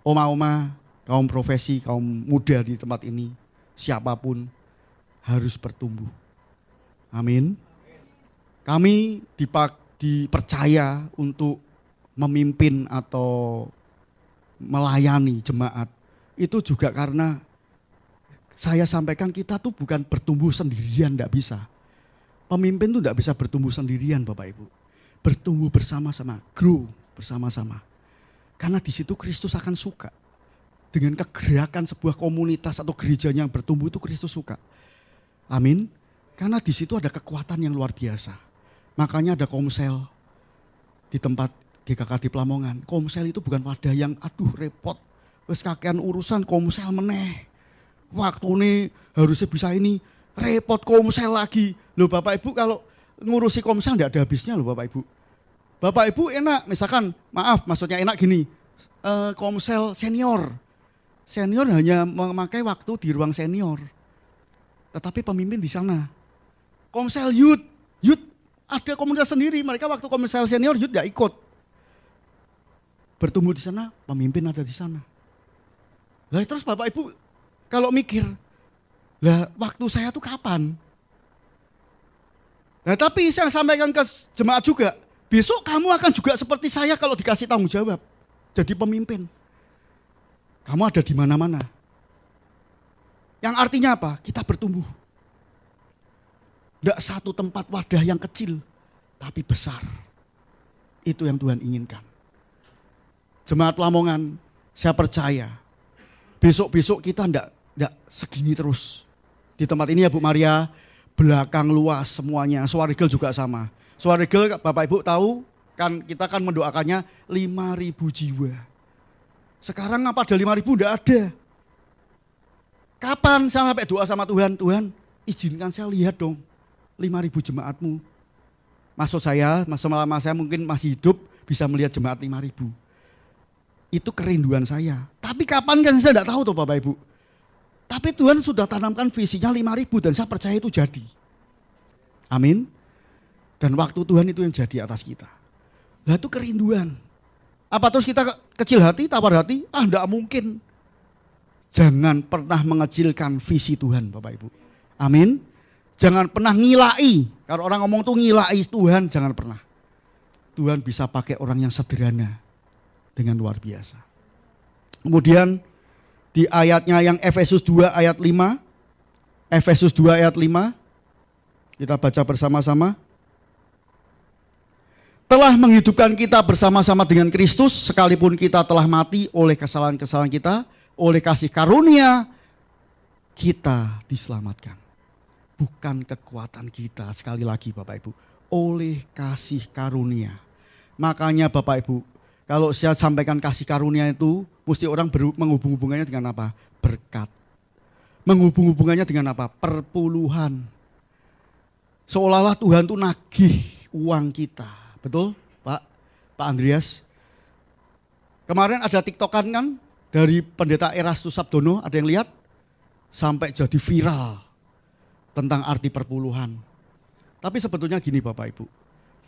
Oma-oma, kaum profesi, kaum muda di tempat ini, siapapun harus bertumbuh. Amin. Kami dipercaya untuk memimpin atau melayani jemaat. Itu juga karena saya sampaikan kita tuh bukan bertumbuh sendirian, enggak bisa. Pemimpin tuh enggak bisa bertumbuh sendirian Bapak Ibu. Bertumbuh bersama-sama, grow bersama-sama. Karena di situ Kristus akan suka. Dengan kegerakan sebuah komunitas atau gerejanya yang bertumbuh itu Kristus suka. Amin. Karena di situ ada kekuatan yang luar biasa. Makanya ada komsel di tempat GKK di Pelamongan. Komsel itu bukan wadah yang repot. Wes kakean urusan komsel meneh. Waktu ini harusnya bisa ini, repot komsel lagi. Loh Bapak Ibu kalau ngurusi komsel enggak ada habisnya loh Bapak Ibu. Bapak Ibu enak, misalkan maksudnya enak gini, komsel senior. Senior hanya memakai waktu di ruang senior. Tetapi pemimpin di sana. Komsel youth ada komunitas sendiri, mereka waktu komsel senior youth enggak ikut. Bertumbuh di sana, pemimpin ada di sana. Lah terus Bapak Ibu kalau mikir, lah waktu saya tuh kapan? Nah tapi saya sampaikan ke jemaat juga, besok kamu akan juga seperti saya kalau dikasih tanggung jawab. Jadi pemimpin. Kamu ada di mana-mana. Yang artinya apa? Kita bertumbuh. Tidak satu tempat wadah yang kecil, tapi besar. Itu yang Tuhan inginkan. Jemaat Lamongan, saya percaya, besok-besok kita tidak segini terus. Di tempat ini ya Bu Maria, belakang luas semuanya. Swarigel juga sama. Swarigel Bapak Ibu tahu kan kita kan mendoakannya 5.000 jiwa. Sekarang apa ada 5.000? Tidak ada. Kapan saya sampai doa sama Tuhan? Tuhan izinkan saya lihat dong 5.000 jemaatmu. Maksud saya, selama saya mungkin masih hidup bisa melihat jemaat 5.000. Itu kerinduan saya. Tapi kapan kan saya tidak tahu tuh Bapak Ibu. Tapi Tuhan sudah tanamkan visinya 5.000 dan saya percaya itu jadi. Amin. Dan waktu Tuhan itu yang jadi atas kita. Lah itu kerinduan. Apa terus kita kecil hati, tawar hati? Enggak mungkin. Jangan pernah mengecilkan visi Tuhan Bapak Ibu. Amin. Jangan pernah ngilai. Kalau orang ngomong tuh ngilai Tuhan, jangan pernah. Tuhan bisa pakai orang yang sederhana dengan luar biasa. Kemudian di ayatnya yang Efesus 2 ayat 5. Efesus 2 ayat 5. Kita baca bersama-sama. Telah menghidupkan kita bersama-sama dengan Kristus sekalipun kita telah mati oleh kesalahan-kesalahan kita, oleh kasih karunia kita diselamatkan. Bukan kekuatan kita, sekali lagi Bapak Ibu, oleh kasih karunia. Makanya Bapak Ibu, kalau saya sampaikan kasih karunia itu, mesti orang menghubung-hubungannya dengan apa? Berkat. Menghubung-hubungannya dengan apa? Perpuluhan. Seolah-olah Tuhan itu nagih uang kita. Betul Pak Andreas? Kemarin ada TikTokan kan dari pendeta Erastus Sabdono, ada yang lihat? Sampai jadi viral tentang arti perpuluhan. Tapi sebetulnya gini Bapak Ibu,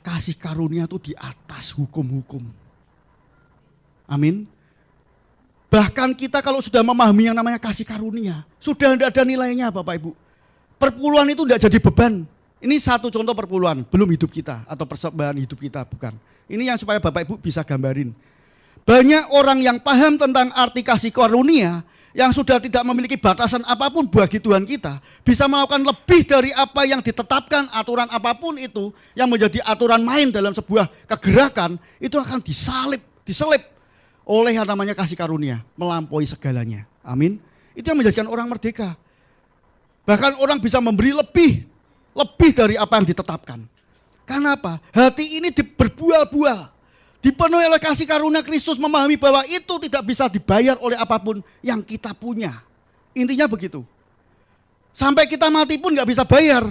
kasih karunia itu di atas hukum-hukum. Amin. Bahkan kita kalau sudah memahami yang namanya kasih karunia, sudah tidak ada nilainya Bapak Ibu. Perpuluhan itu tidak jadi beban. Ini satu contoh perpuluhan, belum hidup kita atau persembahan hidup kita, bukan. Ini yang supaya Bapak Ibu bisa gambarin. Banyak orang yang paham tentang arti kasih karunia, yang sudah tidak memiliki batasan apapun bagi Tuhan kita, bisa melakukan lebih dari apa yang ditetapkan, aturan apapun itu, yang menjadi aturan main dalam sebuah kegerakan, itu akan diselip oleh yang namanya kasih karunia, melampaui segalanya. Amin. Itu yang menjadikan orang merdeka. Bahkan orang bisa memberi lebih dari apa yang ditetapkan. Karena apa? Hati ini berbual-bual. Dipenuhi oleh kasih karunia Kristus, memahami bahwa itu tidak bisa dibayar oleh apapun yang kita punya. Intinya begitu. Sampai kita mati pun gak bisa bayar.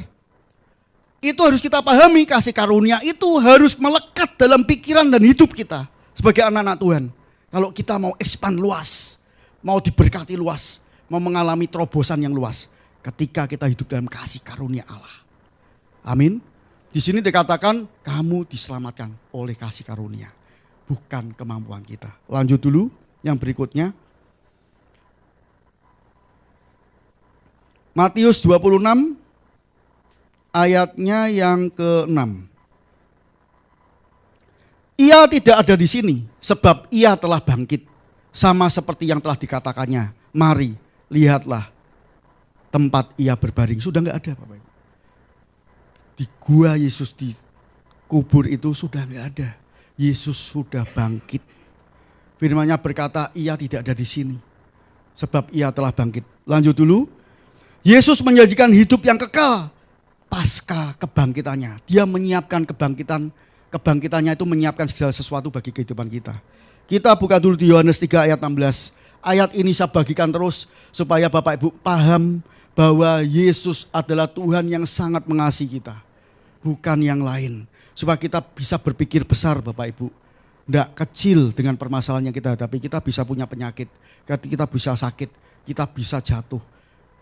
Itu harus kita pahami, kasih karunia itu harus melekat dalam pikiran dan hidup kita sebagai anak-anak Tuhan. Kalau kita mau expand luas, mau diberkati luas, mau mengalami terobosan yang luas, ketika kita hidup dalam kasih karunia Allah. Amin. Di sini dikatakan kamu diselamatkan oleh kasih karunia, bukan kemampuan kita. Lanjut dulu yang berikutnya. Matius 26 ayatnya yang ke-6. Ia tidak ada di sini sebab ia telah bangkit, sama seperti yang telah dikatakannya. Mari, lihatlah tempat ia berbaring. Sudah enggak ada Bapak Ibu. Di gua Yesus dikubur itu sudah enggak ada. Yesus sudah bangkit. Firman-Nya berkata ia tidak ada di sini sebab ia telah bangkit. Lanjut dulu. Yesus menjanjikan hidup yang kekal pasca kebangkitannya. Dia menyiapkan kebangkitannya itu menyiapkan segala sesuatu bagi kehidupan kita. Kita buka dulu di Yohanes 3 ayat 16. Ayat ini saya bagikan terus supaya Bapak Ibu paham bahwa Yesus adalah Tuhan yang sangat mengasihi kita. Bukan yang lain. Supaya kita bisa berpikir besar Bapak Ibu. Tidak kecil dengan permasalahan yang kita hadapi. Kita bisa punya penyakit. Kita bisa sakit. Kita bisa jatuh.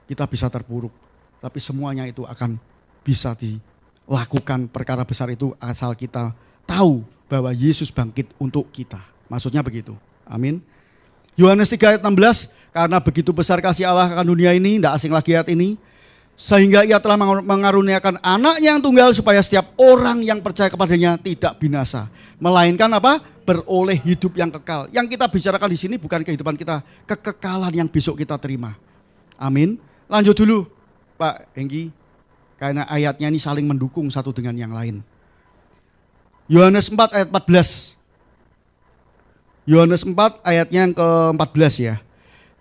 Kita bisa terpuruk. Tapi semuanya itu akan bisa dilakukan perkara besar itu asal kita tahu bahwa Yesus bangkit untuk kita. Maksudnya begitu. Amin. Yohanes 3 ayat 16. Karena begitu besar kasih Allah akan dunia ini. Tidak asing lagi ayat ini. Sehingga ia telah mengaruniakan anaknya yang tunggal supaya setiap orang yang percaya kepadanya tidak binasa. Melainkan apa? Beroleh hidup yang kekal. Yang kita bicarakan di sini bukan kehidupan kita. Kekekalan yang besok kita terima. Amin. Lanjut dulu Pak Hengki. Karena ayatnya ini saling mendukung satu dengan yang lain. Yohanes 4 ayat 14. Yohanes 4 ayatnya yang ke-14 ya.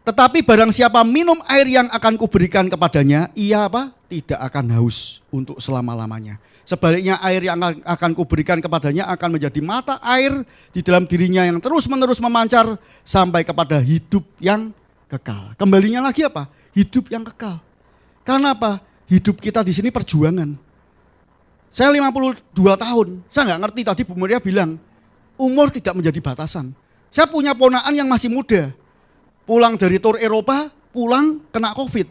Tetapi barang siapa minum air yang akan kuberikan kepadanya, ia apa? Tidak akan haus untuk selama-lamanya. Sebaliknya air yang akan kuberikan kepadanya akan menjadi mata air di dalam dirinya yang terus-menerus memancar sampai kepada hidup yang kekal. Kembalinya lagi apa? Hidup yang kekal. Karena apa? Hidup kita di sini perjuangan. Saya 52 tahun, saya nggak ngerti tadi Bu Maria bilang, umur tidak menjadi batasan. Saya punya ponakan yang masih muda. Pulang dari tur Eropa, pulang kena COVID.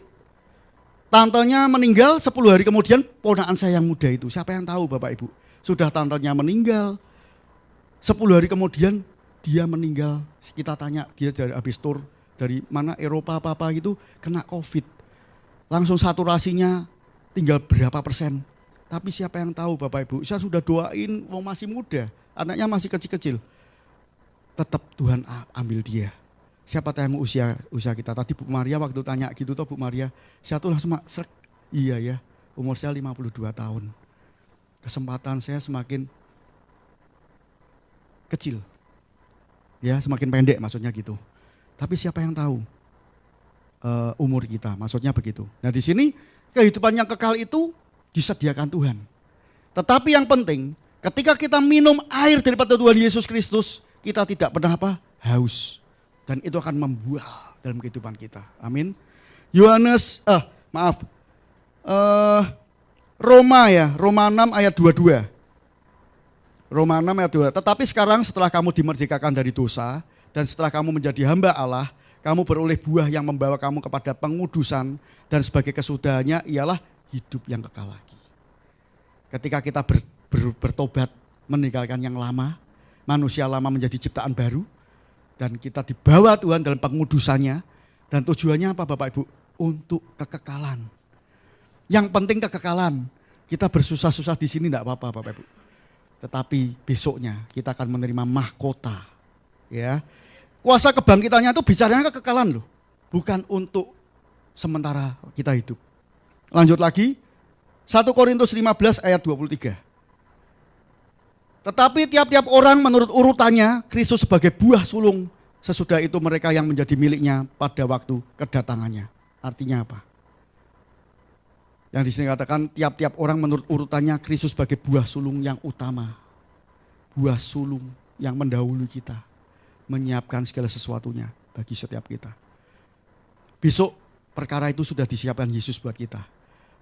Tantenya meninggal 10 hari kemudian ponakan saya yang muda itu. Siapa yang tahu Bapak Ibu? Sudah tantenya meninggal. 10 hari kemudian dia meninggal. Kita tanya, dia dari habis tur dari mana Eropa apa-apa gitu, kena COVID. Langsung saturasinya tinggal berapa persen. Tapi siapa yang tahu Bapak Ibu, saya sudah doain, masih muda, anaknya masih kecil-kecil. Tetap Tuhan ambil dia. Siapa tahu yang usia kita. Tadi Bu Maria waktu tanya gitu toh Bu Maria, saya tuh langsung iya ya, umur saya 52 tahun. Kesempatan saya semakin kecil. Ya, semakin pendek maksudnya gitu. Tapi siapa yang tahu umur kita, maksudnya begitu. Nah di sini kehidupan yang kekal itu disediakan Tuhan. Tetapi yang penting, ketika kita minum air daripada Tuhan Yesus Kristus, kita tidak pernah haus. Dan itu akan membuah dalam kehidupan kita. Amin. Roma 6 ayat 22. Roma 6 ayat 2. Tetapi sekarang setelah kamu dimerdekakan dari dosa, dan setelah kamu menjadi hamba Allah, kamu beroleh buah yang membawa kamu kepada pengudusan, dan sebagai kesudahannya ialah hidup yang kekal lagi. Ketika kita bertobat, meninggalkan yang lama, manusia lama menjadi ciptaan baru, dan kita dibawa Tuhan dalam pengudusannya, dan tujuannya apa Bapak Ibu? Untuk kekekalan. Yang penting kekekalan. Kita bersusah-susah di sini tidak apa-apa Bapak Ibu. Tetapi besoknya kita akan menerima mahkota. Ya. Kuasa kebangkitannya itu bicaranya kekekalan loh. Bukan untuk sementara kita hidup. Lanjut lagi. 1 Korintus 15 ayat 23. Tetapi tiap-tiap orang menurut urutannya Kristus sebagai buah sulung. Sesudah itu mereka yang menjadi miliknya pada waktu kedatangannya. Artinya apa? Yang di sini katakan tiap-tiap orang menurut urutannya Kristus sebagai buah sulung yang utama. Buah sulung yang mendahului kita. Menyiapkan segala sesuatunya bagi setiap kita. Besok perkara itu sudah disiapkan Yesus buat kita.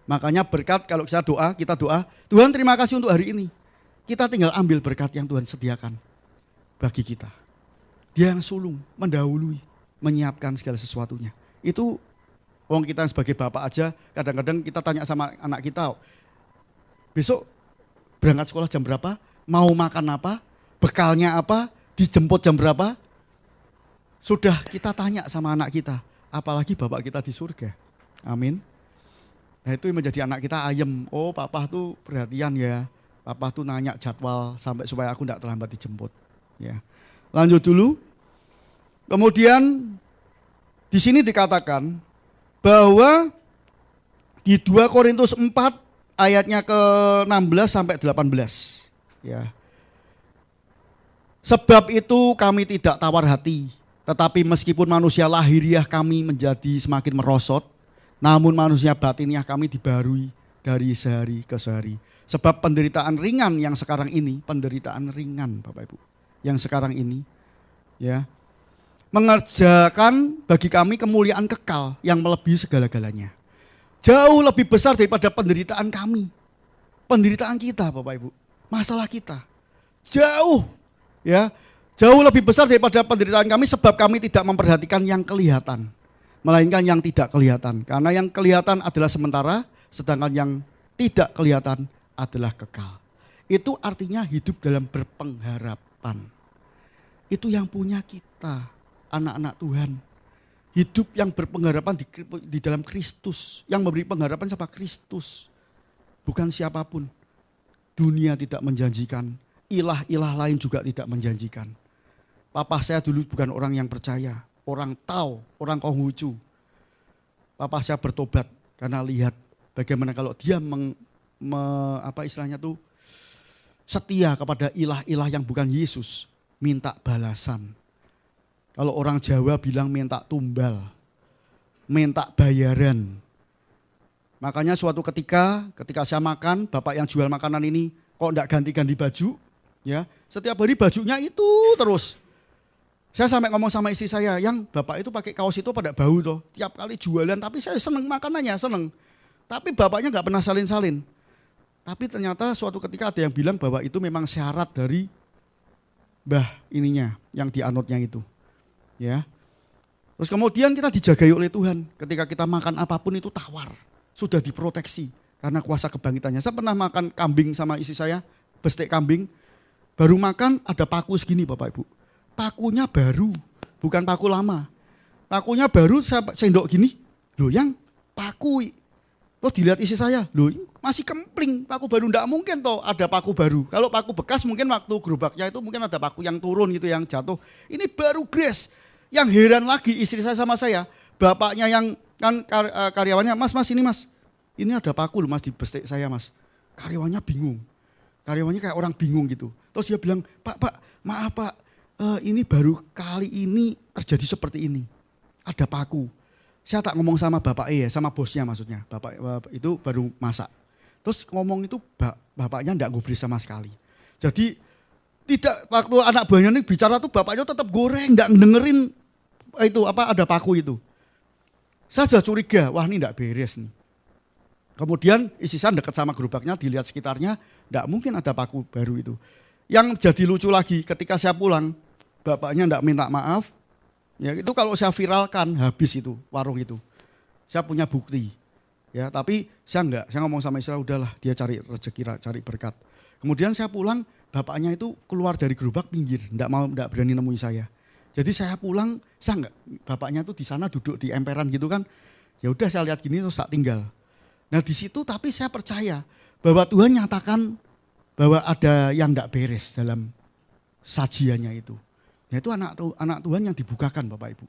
Makanya berkat kalau kita doa, Tuhan terima kasih untuk hari ini. Kita tinggal ambil berkat yang Tuhan sediakan bagi kita. Dia yang sulung, mendahului, menyiapkan segala sesuatunya. Itu wong kita sebagai bapak aja, kadang-kadang kita tanya sama anak kita, besok berangkat sekolah jam berapa, mau makan apa, bekalnya apa, dijemput jam berapa. Sudah kita tanya sama anak kita, apalagi bapak kita di surga. Amin. Nah itu yang menjadi anak kita ayem. Oh papa tuh perhatian ya. Papa tuh nanya jadwal sampai supaya aku tidak terlambat dijemput. Ya. Lanjut dulu. Kemudian di sini dikatakan bahwa di 2 Korintus 4 ayatnya ke-16 sampai 18. Ya. Sebab itu kami tidak tawar hati, tetapi meskipun manusia lahiriah kami menjadi semakin merosot, namun manusia batiniah kami dibarui dari sehari ke sehari. Sebab penderitaan ringan yang sekarang ini, penderitaan ringan Bapak Ibu, yang sekarang ini ya, mengerjakan bagi kami kemuliaan kekal yang melebihi segala-galanya. Jauh lebih besar daripada penderitaan kami. Penderitaan kita Bapak Ibu, masalah kita. Jauh ya, jauh lebih besar daripada penderitaan kami sebab kami tidak memperhatikan yang kelihatan, melainkan yang tidak kelihatan. Karena yang kelihatan adalah sementara, sedangkan yang tidak kelihatan adalah kekal. Itu artinya hidup dalam berpengharapan. Itu yang punya kita, anak-anak Tuhan. Hidup yang berpengharapan di dalam Kristus. Yang memberi pengharapan siapa? Kristus. Bukan siapapun. Dunia tidak menjanjikan. Ilah-ilah lain juga tidak menjanjikan. Papa saya dulu bukan orang yang percaya. Orang tahu, orang Konghucu. Papa saya bertobat karena lihat bagaimana kalau dia setia kepada ilah-ilah yang bukan Yesus, minta balasan. Kalau orang Jawa bilang minta tumbal, minta bayaran. Makanya suatu ketika saya makan, bapak yang jual makanan ini kok enggak ganti-ganti baju, ya. Setiap hari bajunya itu terus. Saya sampai ngomong sama istri saya, yang bapak itu pakai kaos itu pada bau toh, tiap kali jualan, tapi saya seneng makanannya, seneng. Tapi bapaknya enggak pernah salin-salin. Tapi ternyata suatu ketika ada yang bilang bahwa itu memang syarat dari mbah ininya, yang dianutnya itu. Ya. Terus kemudian kita dijagai oleh Tuhan. Ketika kita makan apapun itu tawar. Sudah diproteksi karena kuasa kebangkitannya. Saya pernah makan kambing sama istri saya, bestek kambing. Baru makan ada paku segini Bapak Ibu. Pakunya baru, bukan paku lama. Pakunya baru, saya sendok gini. Loh yang paku. Terus dilihat isi saya, loh masih kempling, paku baru. Enggak mungkin toh ada paku baru. Kalau paku bekas mungkin waktu gerobaknya itu mungkin ada paku yang turun gitu, yang jatuh. Ini baru Grace. Yang heran lagi istri saya sama saya, bapaknya yang kan karyawannya, mas ini mas. Ini ada paku loh mas di bestek saya mas. Karyawannya bingung. Karyawannya kayak orang bingung gitu. Terus dia bilang, pak maaf pak, ini baru kali ini terjadi seperti ini. Ada paku. Saya tak ngomong sama bapak sama bosnya maksudnya. Bapak itu baru masak. Terus ngomong itu bapaknya enggak gubris sama sekali. Jadi tidak, waktu anak buahnya ini bicara tuh bapaknya tetap goreng, enggak dengerin itu ada paku itu. Saya sudah curiga, wah ini enggak beres nih. Kemudian istri saya dekat sama gerobaknya, dilihat sekitarnya, enggak mungkin ada paku baru itu. Yang jadi lucu lagi ketika saya pulang, bapaknya enggak minta maaf. Ya itu kalau saya viralkan habis itu warung itu. Saya punya bukti. Ya, tapi saya enggak, saya ngomong sama istri, udahlah dia cari rezeki, cari berkat. Kemudian saya pulang, bapaknya itu keluar dari gerobak pinggir, enggak berani nemui saya. Jadi saya pulang, saya enggak, bapaknya itu di sana duduk di emperan gitu kan. Ya udah saya lihat gini terus tak tinggal. Nah di situ tapi saya percaya bahwa Tuhan nyatakan bahwa ada yang enggak beres dalam sajiannya itu. Yaitu anak Tuhan yang dibukakan Bapak Ibu.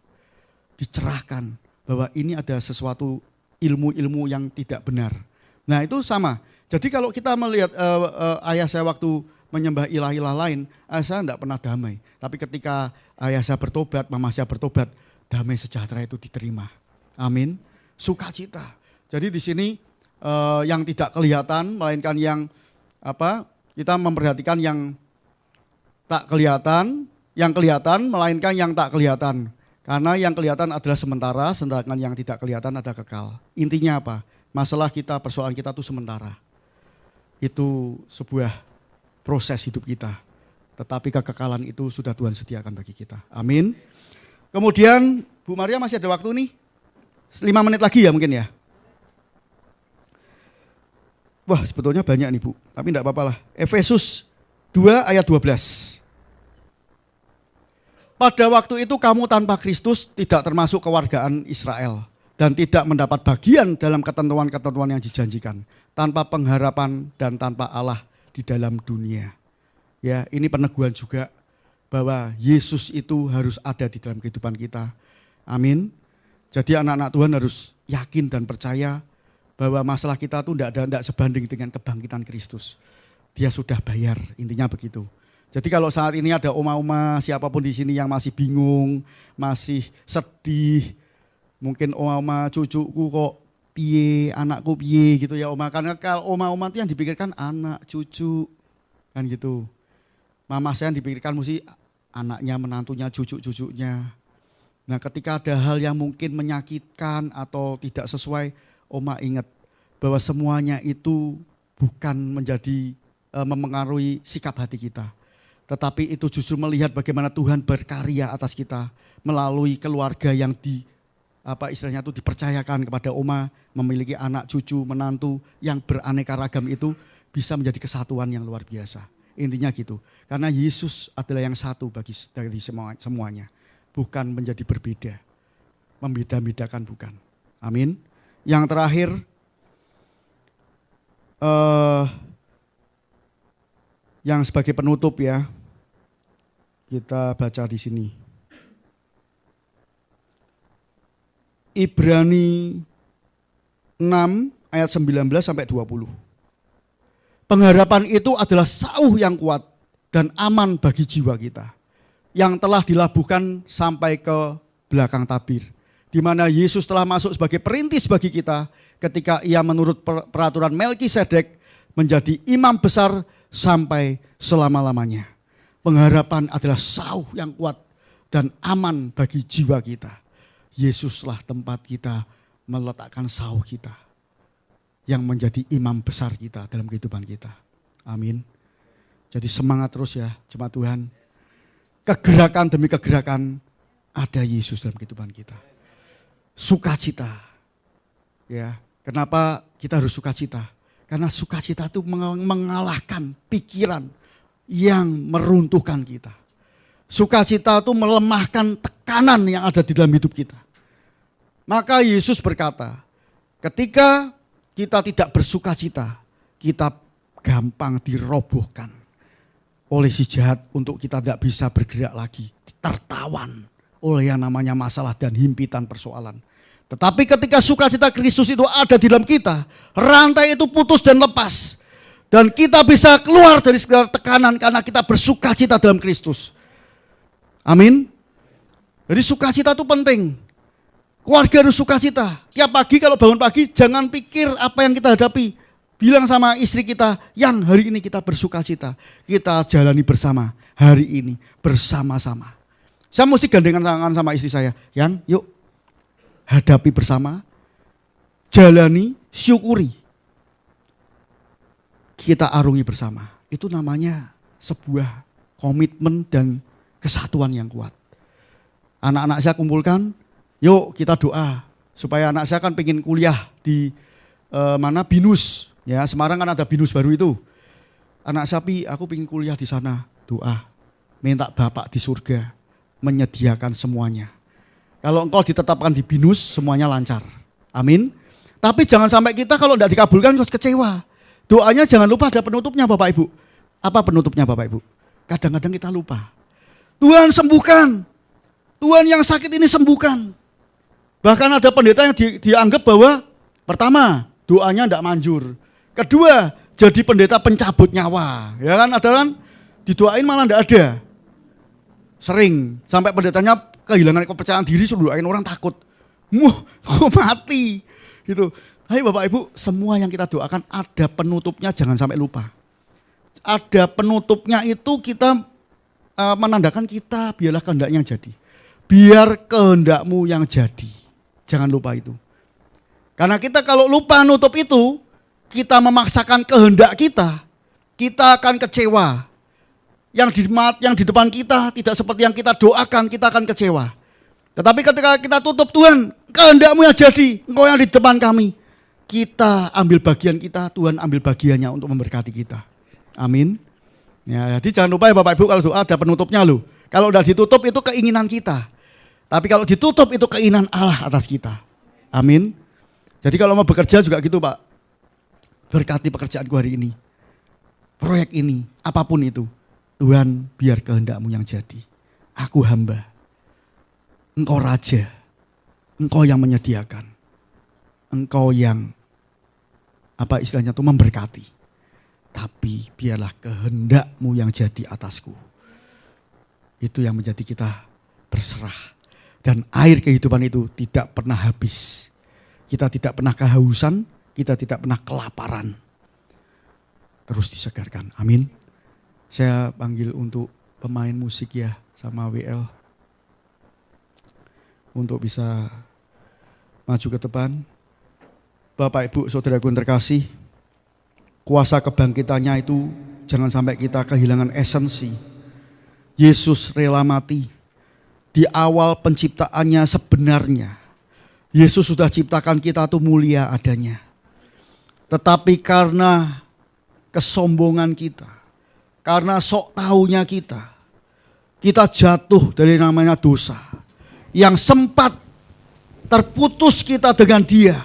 Dicerahkan bahwa ini ada sesuatu ilmu-ilmu yang tidak benar. Nah itu sama. Jadi kalau kita melihat ayah saya waktu menyembah ilah-ilah lain, ayah saya tidak pernah damai. Tapi ketika ayah saya bertobat, mama saya bertobat, damai sejahtera itu diterima. Amin. Sukacita. Jadi di sini yang tidak kelihatan, melainkan yang kita memperhatikan yang tak kelihatan, yang kelihatan melainkan yang tak kelihatan. Karena yang kelihatan adalah sementara, sedangkan yang tidak kelihatan ada kekal. Intinya apa? Masalah kita, persoalan kita itu sementara. Itu sebuah proses hidup kita. Tetapi kekekalan itu sudah Tuhan sediakan bagi kita. Amin. Kemudian Bu Maria masih ada waktu nih. 5 menit lagi ya mungkin ya. Wah sebetulnya banyak nih Bu, tapi enggak apa-apa lah. Efesus 2 ayat 12. Pada waktu itu kamu tanpa Kristus tidak termasuk kewargaan Israel dan tidak mendapat bagian dalam ketentuan-ketentuan yang dijanjikan, tanpa pengharapan dan tanpa Allah di dalam dunia. Ya, ini peneguhan juga bahwa Yesus itu harus ada di dalam kehidupan kita. Amin. Jadi anak-anak Tuhan harus yakin dan percaya bahwa masalah kita itu tidak sebanding dengan kebangkitan Kristus. Dia sudah bayar, intinya begitu. Jadi kalau saat ini ada oma-oma siapapun di sini yang masih bingung, masih sedih, mungkin oma-oma cucuku kok piye, anakku piye gitu ya oma. Karena kalau oma-oma itu yang dipikirkan anak, cucu, kan gitu. Mama saya yang dipikirkan mesti anaknya, menantunya, cucu-cucunya. Nah ketika ada hal yang mungkin menyakitkan atau tidak sesuai, oma ingat bahwa semuanya itu bukan menjadi memengaruhi sikap hati kita. Tetapi itu justru melihat bagaimana Tuhan berkarya atas kita melalui keluarga yang istilahnya itu dipercayakan kepada oma, memiliki anak, cucu, menantu yang beraneka ragam itu bisa menjadi kesatuan yang luar biasa. Intinya gitu. Karena Yesus adalah yang satu dari semuanya. Bukan menjadi berbeda. Membeda-bedakan bukan. Amin. Yang terakhir, yang sebagai penutup ya, kita baca di sini. Ibrani 6 ayat 19 sampai 20. Pengharapan itu adalah sauh yang kuat dan aman bagi jiwa kita, yang telah dilabuhkan sampai ke belakang tabir, di mana Yesus telah masuk sebagai perintis bagi kita ketika ia menurut peraturan Melkisedek menjadi imam besar sampai selama-lamanya. Pengharapan adalah sauh yang kuat dan aman bagi jiwa kita. Yesuslah tempat kita meletakkan sauh kita yang menjadi imam besar kita dalam kehidupan kita. Amin. Jadi semangat terus ya jemaat Tuhan. Kegerakan demi kegerakan ada Yesus dalam kehidupan kita. Sukacita. Ya, kenapa kita harus sukacita? Karena sukacita itu mengalahkan pikiran yang meruntuhkan kita. Sukacita itu melemahkan tekanan yang ada di dalam hidup kita. Maka Yesus berkata, ketika kita tidak bersukacita, kita gampang dirobohkan oleh si jahat untuk kita tidak bisa bergerak lagi. Tertawan oleh yang namanya masalah dan himpitan persoalan. Tetapi ketika sukacita Kristus itu ada di dalam kita, rantai itu putus dan lepas. Dan kita bisa keluar dari segala tekanan karena kita bersukacita dalam Kristus. Amin. Jadi sukacita itu penting. Keluarga harus sukacita. Tiap pagi kalau bangun pagi jangan pikir apa yang kita hadapi. Bilang sama istri kita, yang hari ini kita bersukacita. Kita jalani bersama hari ini bersama-sama. Saya mesti gandengan tangan sama istri saya. Yang yuk hadapi bersama, jalani, syukuri. Kita arungi bersama. Itu namanya sebuah komitmen dan kesatuan yang kuat. Anak-anak saya kumpulkan, yuk kita doa supaya anak saya kan pengen kuliah di BINUS, ya Semarang kan ada BINUS baru itu. Anak saya, aku pengen kuliah di sana, doa, minta Bapak di surga menyediakan semuanya. Kalau engkau ditetapkan di BINUS semuanya lancar, amin. Tapi jangan sampai kita kalau tidak dikabulkan kecewa. Doanya jangan lupa ada penutupnya Bapak Ibu. Apa penutupnya Bapak Ibu? Kadang-kadang kita lupa. Tuhan sembuhkan. Tuhan yang sakit ini sembuhkan. Bahkan ada pendeta yang dianggap bahwa pertama, doanya tidak manjur. Kedua, jadi pendeta pencabut nyawa. Ya kan, ada kan? Didoain malah tidak ada. Sering. Sampai pendetanya kehilangan kepercayaan diri, suruh doain orang takut. Mati. Gitu. Hai Bapak Ibu, semua yang kita doakan ada penutupnya, jangan sampai lupa. Ada penutupnya itu kita menandakan kita biarlah kehendaknya yang jadi. Biar kehendakmu yang jadi. Jangan lupa itu. Karena kita kalau lupa nutup itu, kita memaksakan kehendak kita akan kecewa. Yang di depan kita tidak seperti yang kita doakan, kita akan kecewa. Tetapi ketika kita tutup, Tuhan, kehendakmu yang jadi, engkau yang di depan kami. Kita ambil bagian kita, Tuhan ambil bagiannya untuk memberkati kita. Amin. Ya, jadi jangan lupa ya Bapak Ibu, kalau doa ada penutupnya loh. Kalau udah ditutup itu keinginan kita. Tapi kalau ditutup itu keinginan Allah atas kita. Amin. Jadi kalau mau bekerja juga gitu Pak. Berkati pekerjaanku hari ini. Proyek ini, apapun itu. Tuhan biar kehendakmu yang jadi. Aku hamba. Engkau raja. Engkau yang menyediakan. Engkau yang istilahnya itu memberkati. Tapi biarlah kehendakmu yang jadi atasku. Itu yang menjadi kita berserah. Dan air kehidupan itu tidak pernah habis. Kita tidak pernah kehausan, kita tidak pernah kelaparan. Terus disegarkan, amin. Saya panggil untuk pemain musik ya sama WL. Untuk bisa maju ke depan. Bapak Ibu saudaraku yang terkasih. Kuasa kebangkitannya itu jangan sampai kita kehilangan esensi. Yesus rela mati. Di awal penciptaannya sebenarnya Yesus sudah ciptakan kita itu mulia adanya. Tetapi karena kesombongan kita, karena sok tahunya kita jatuh dari namanya dosa. Yang sempat terputus kita dengan Dia.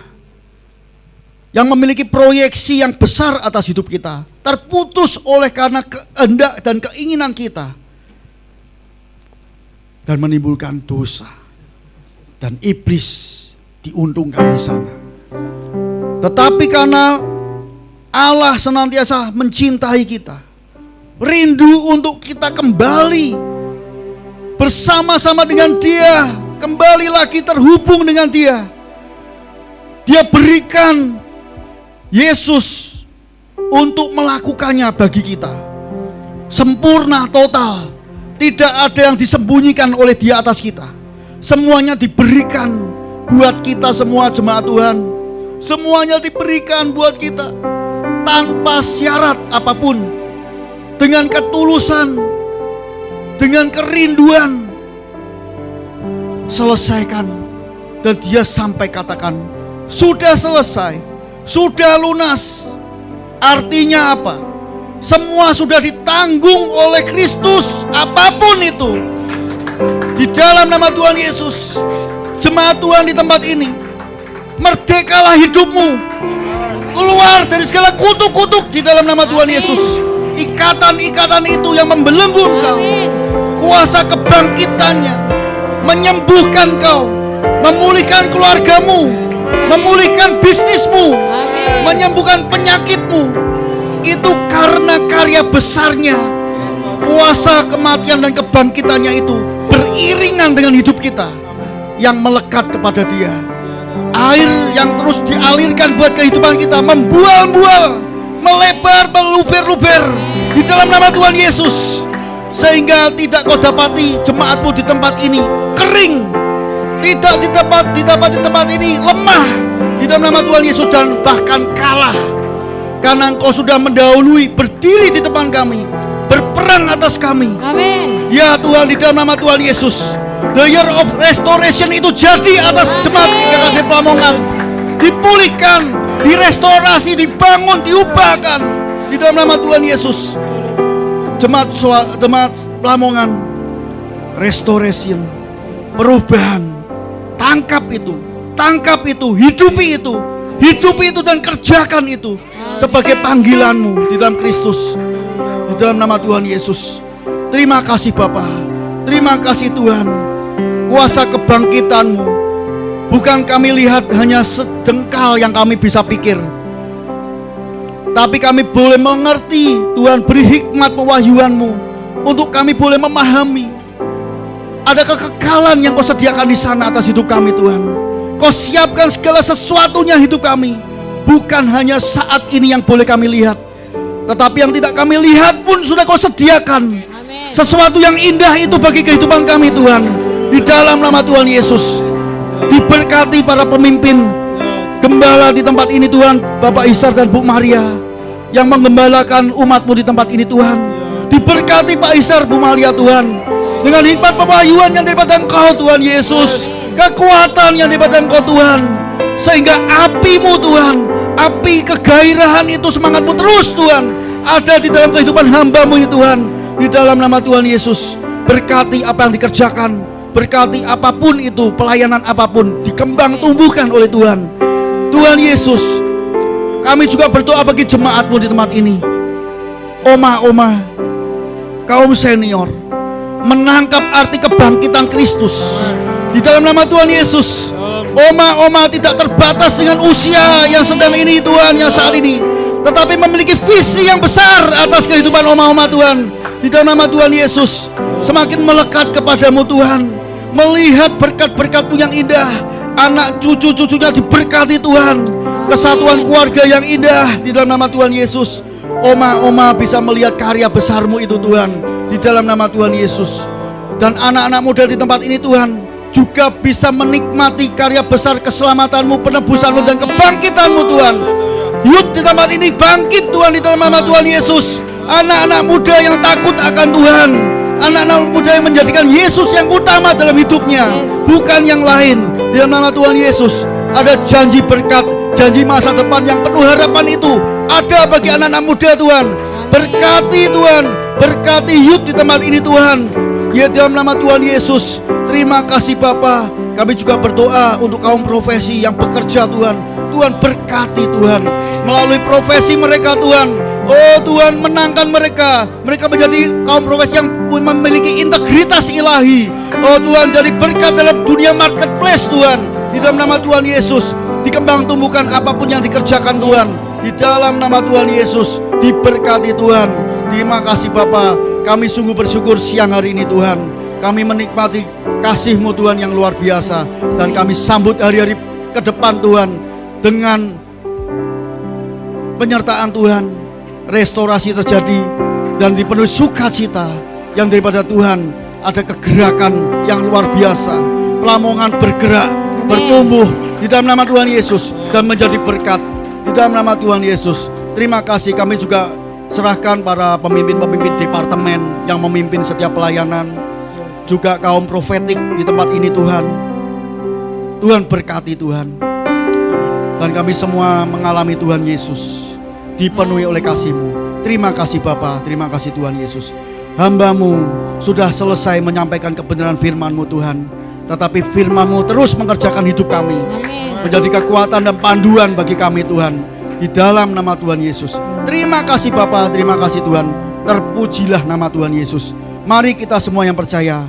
Yang memiliki proyeksi yang besar atas hidup kita. Terputus oleh karena kehendak dan keinginan kita. Dan menimbulkan dosa. Dan iblis diuntungkan di sana. Tetapi karena Allah senantiasa mencintai kita. Rindu untuk kita kembali. Bersama-sama dengan Dia. Kembali lagi terhubung dengan Dia. Dia berikan Yesus untuk melakukannya bagi kita. Sempurna, total. Tidak ada yang disembunyikan oleh Dia atas kita. Semuanya diberikan buat kita semua jemaat Tuhan. Semuanya diberikan buat kita. Tanpa syarat apapun. Dengan ketulusan. Dengan kerinduan. Selesaikan. Dan Dia sampai katakan, sudah selesai. Sudah lunas. Artinya apa? Semua sudah ditanggung oleh Kristus, apapun itu. Di dalam nama Tuhan Yesus, jemaat Tuhan di tempat ini, merdekalah hidupmu. Keluar dari segala kutuk-kutuk di dalam nama Tuhan Yesus. Ikatan-ikatan itu yang membelenggu engkau, kuasa kebangkitannya menyembuhkan kau, memulihkan keluargamu, memulihkan bisnismu, menyembuhkan penyakitmu. Itu karena karya besarnya. Kuasa kematian dan kebangkitannya itu beriringan dengan hidup kita yang melekat kepada Dia. Air yang terus dialirkan buat kehidupan kita, membual-bual, melebar, meluber-luber di dalam nama Tuhan Yesus, sehingga tidak kau dapati jemaatmu di tempat ini kering, tidak di tempat ini lemah di dalam nama Tuhan Yesus, dan bahkan kalah, karena Engkau sudah mendahului, berdiri di depan kami, berperang atas kami. Amin. Ya Tuhan, di dalam nama Tuhan Yesus, the year of restoration itu jadi atas jemaat GKKD Lamongan. Dipulihkan, direstorasi, dibangun, diubahkan di dalam nama Tuhan Yesus. Jemaat Lamongan, restoration, perubahan. Tangkap itu, hidupi itu dan kerjakan itu sebagai panggilanmu di dalam Kristus. Di dalam nama Tuhan Yesus. Terima kasih Bapa, terima kasih Tuhan. Kuasa kebangkitanmu bukan kami lihat hanya sedengkal yang kami bisa pikir, tapi kami boleh mengerti. Tuhan, beri hikmat pewahyuanmu untuk kami boleh memahami. Ada kekekalan yang kau sediakan di sana atas hidup kami Tuhan. Kau siapkan segala sesuatunya hidup kami. Bukan hanya saat ini yang boleh kami lihat, tetapi yang tidak kami lihat pun sudah kau sediakan. Amen. Sesuatu yang indah itu bagi kehidupan kami Tuhan. Di dalam nama Tuhan Yesus, diberkati para pemimpin gembala di tempat ini Tuhan, Bapak Ishar dan Bu Maria yang menggembalakan umatmu di tempat ini Tuhan. Diberkati Pak Ishar, Bu Maria Tuhan, dengan hikmat pewahyuan yang daripada Engkau Tuhan Yesus, kekuatan yang daripada Engkau Tuhan, sehingga apimu Tuhan, api kegairahan itu, semangatmu terus Tuhan ada di dalam kehidupan hamba-Mu ini Tuhan. Di dalam nama Tuhan Yesus, berkati apa yang dikerjakan, berkati apapun itu, pelayanan apapun, dikembang tumbuhkan oleh Tuhan. Tuhan Yesus, kami juga berdoa bagi jemaat-Mu di tempat ini. Oma-oma, kaum senior, menangkap arti kebangkitan Kristus di dalam nama Tuhan Yesus. Oma-oma tidak terbatas dengan usia yang sedang ini Tuhan, yang saat ini, tetapi memiliki visi yang besar atas kehidupan oma-oma Tuhan. Di dalam nama Tuhan Yesus, semakin melekat kepadamu Tuhan, melihat berkat-berkat-Mu yang indah, anak cucu-cucunya diberkati Tuhan, kesatuan keluarga yang indah di dalam nama Tuhan Yesus. Oma-oma bisa melihat karya besar-Mu itu Tuhan, di dalam nama Tuhan Yesus. Dan anak-anak muda di tempat ini Tuhan juga bisa menikmati karya besar keselamatan-Mu, penebusan-Mu dan kebangkitan-Mu Tuhan. Youth di tempat ini bangkit Tuhan di dalam nama Tuhan Yesus. Anak-anak muda yang takut akan Tuhan, anak-anak muda yang menjadikan Yesus yang utama dalam hidupnya, bukan yang lain. Di dalam nama Tuhan Yesus, ada janji berkat, janji masa depan yang penuh harapan itu ada bagi anak-anak muda Tuhan. Berkati Tuhan, berkati youth di tempat ini Tuhan. Ya, dalam nama Tuhan Yesus. Terima kasih Bapa. Kami juga berdoa untuk kaum profesi yang bekerja Tuhan. Tuhan berkati Tuhan melalui profesi mereka Tuhan. Oh Tuhan, menangkan mereka. Mereka menjadi kaum profesi yang memiliki integritas ilahi. Oh Tuhan, jadi berkat dalam dunia marketplace Tuhan. Di dalam nama Tuhan Yesus, dikembang tumbuhkan apapun yang dikerjakan Tuhan. Di dalam nama Tuhan Yesus, diberkati Tuhan. Terima kasih Bapa. Kami sungguh bersyukur siang hari ini Tuhan. Kami menikmati kasih-Mu Tuhan yang luar biasa. Dan kami sambut hari-hari ke depan Tuhan dengan penyertaan Tuhan. Restorasi terjadi dan dipenuhi sukacita yang daripada Tuhan. Ada kegerakan yang luar biasa. Lamongan bergerak, bertumbuh di dalam nama Tuhan Yesus dan menjadi berkat di dalam nama Tuhan Yesus. Terima kasih. Kami juga serahkan para pemimpin-pemimpin departemen yang memimpin setiap pelayanan, juga kaum profetik di tempat ini Tuhan. Tuhan berkati Tuhan. Dan kami semua mengalami Tuhan Yesus, dipenuhi oleh kasih-Mu. Terima kasih Bapa, terima kasih Tuhan Yesus. Hamba-Mu sudah selesai menyampaikan kebenaran firman-Mu Tuhan, tetapi firman-Mu terus mengerjakan hidup kami. Amin. Menjadi kekuatan dan panduan bagi kami Tuhan. Di dalam nama Tuhan Yesus. Terima kasih Bapa, terima kasih Tuhan. Terpujilah nama Tuhan Yesus. Mari kita semua yang percaya